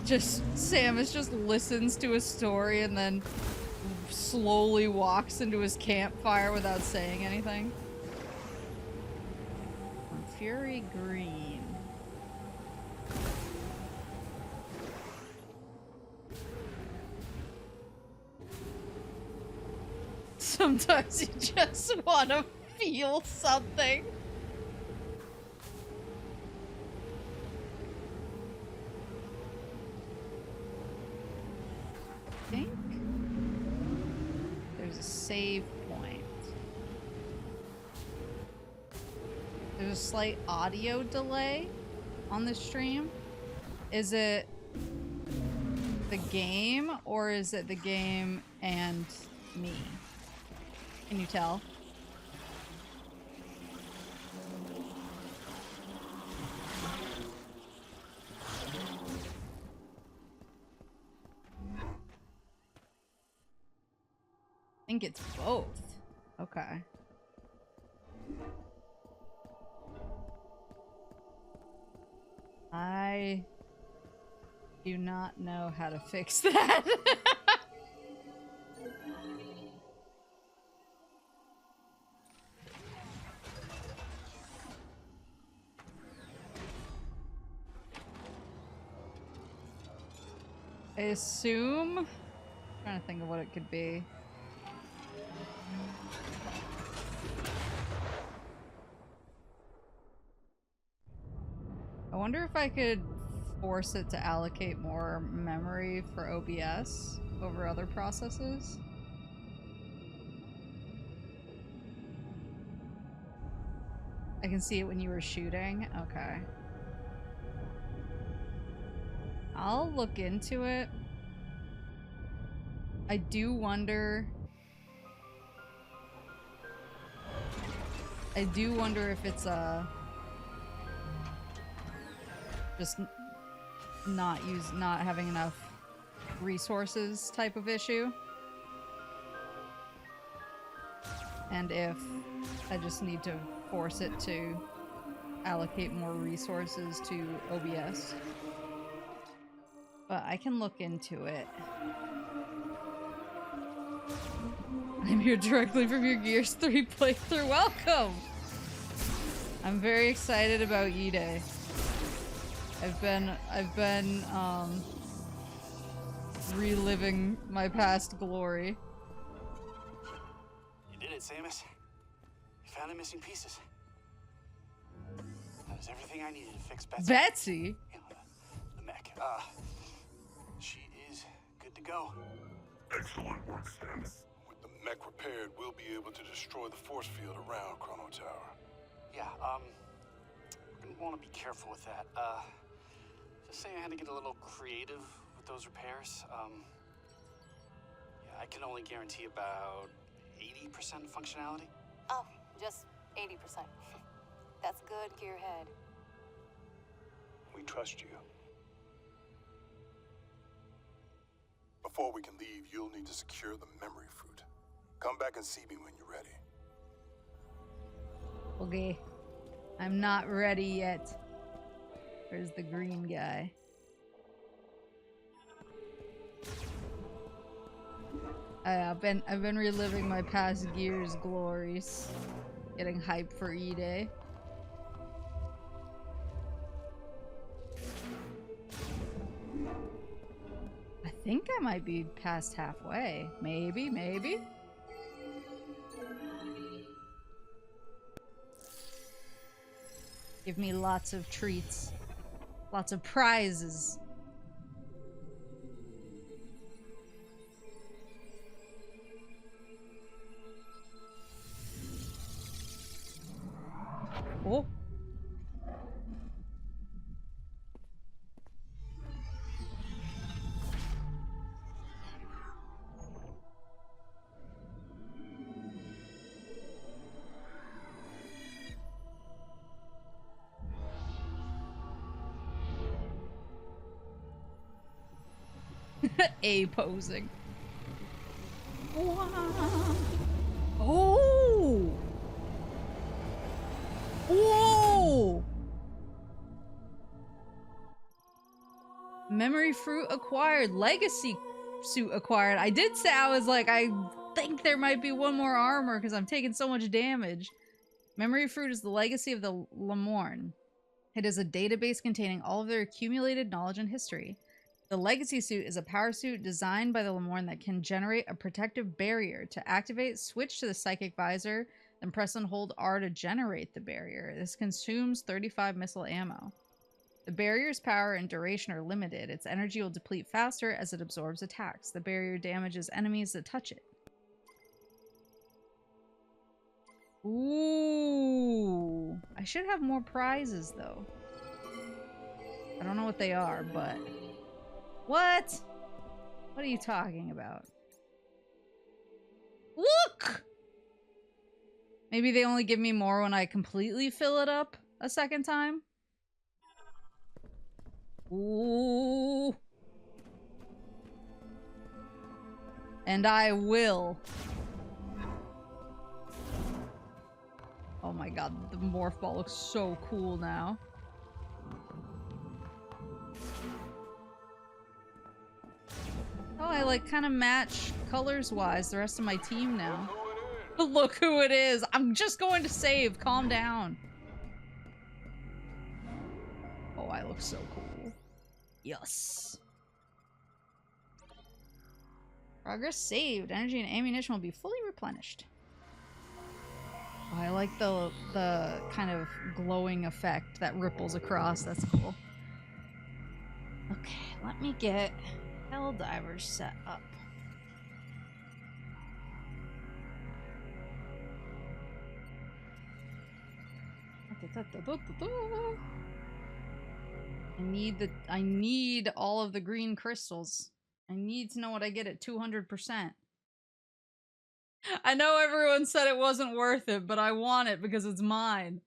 S1: Samus just listens to a story and then slowly walks into his campfire without saying anything. Fury Green. Sometimes you just want to feel something. I think there's a save point. There's a slight audio delay on the stream. Is it the game, or is it the game and me? Can you tell? I think it's both. Okay. I do not know how to fix that. I assume... I'm trying to think of what it could be. I wonder if I could force it to allocate more memory for OBS over other processes. I can see it when you were shooting. Okay. I'll look into it. I do wonder... if it's a... just not having enough resources type of issue. And if I just need to force it to allocate more resources to OBS. But I can look into it. I'm here directly from your Gears 3 playthrough. Welcome! I'm very excited about E-Day. I've been reliving my past glory.
S2: You did it, Samus. You found the missing pieces. That was everything I needed to fix Betsy.
S1: Betsy?
S2: You know, the mech. She is good to go.
S3: Excellent work, Samus.
S4: With the mech repaired, we'll be able to destroy the force field around Chrono Tower.
S2: Yeah, we're gonna want to be careful with that. Just saying I had to get a little creative with those repairs. Yeah, I can only guarantee about 80% functionality.
S5: Oh, just 80%. That's good, Gearhead.
S4: We trust you. Before we can leave, you'll need to secure the memory fruit. Come back and see me when you're ready.
S1: Okay. I'm not ready yet. Where's the green guy? I've been reliving my past Gears glories. Getting hyped for E-Day. I think I might be past halfway. Maybe, maybe? Give me lots of treats. Lots of prizes. Oh. A posing. Wow. Oh! Whoa! Memory fruit acquired. Legacy suit acquired. I did say, I was like, I think there might be one more armor because I'm taking so much damage. Memory fruit is the legacy of the Lemorn. It is a database containing all of their accumulated knowledge and history. The Legacy Suit is a power suit designed by the Lemorn that can generate a protective barrier. To activate, switch to the Psychic Visor, then press and hold R to generate the barrier. This consumes 35 missile ammo. The barrier's power and duration are limited. Its energy will deplete faster as it absorbs attacks. The barrier damages enemies that touch it. Ooh. I should have more prizes, though. I don't know what they are, but... What? What are you talking about? Look! Maybe they only give me more when I completely fill it up a second time? Ooh. And I will. Oh my god, the morph ball looks so cool now. Oh, I like kind of match colors-wise the rest of my team now. Look who it is! I'm just going to save. Calm down. Oh, I look so cool. Yes. Progress saved. Energy and ammunition will be fully replenished. Oh, I like the kind of glowing effect that ripples across. That's cool. Okay, let me get Helldivers set up. I need all of the green crystals. I need to know what I get at 200%. I know everyone said it wasn't worth it, but I want it because it's mine.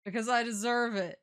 S1: Because I deserve it.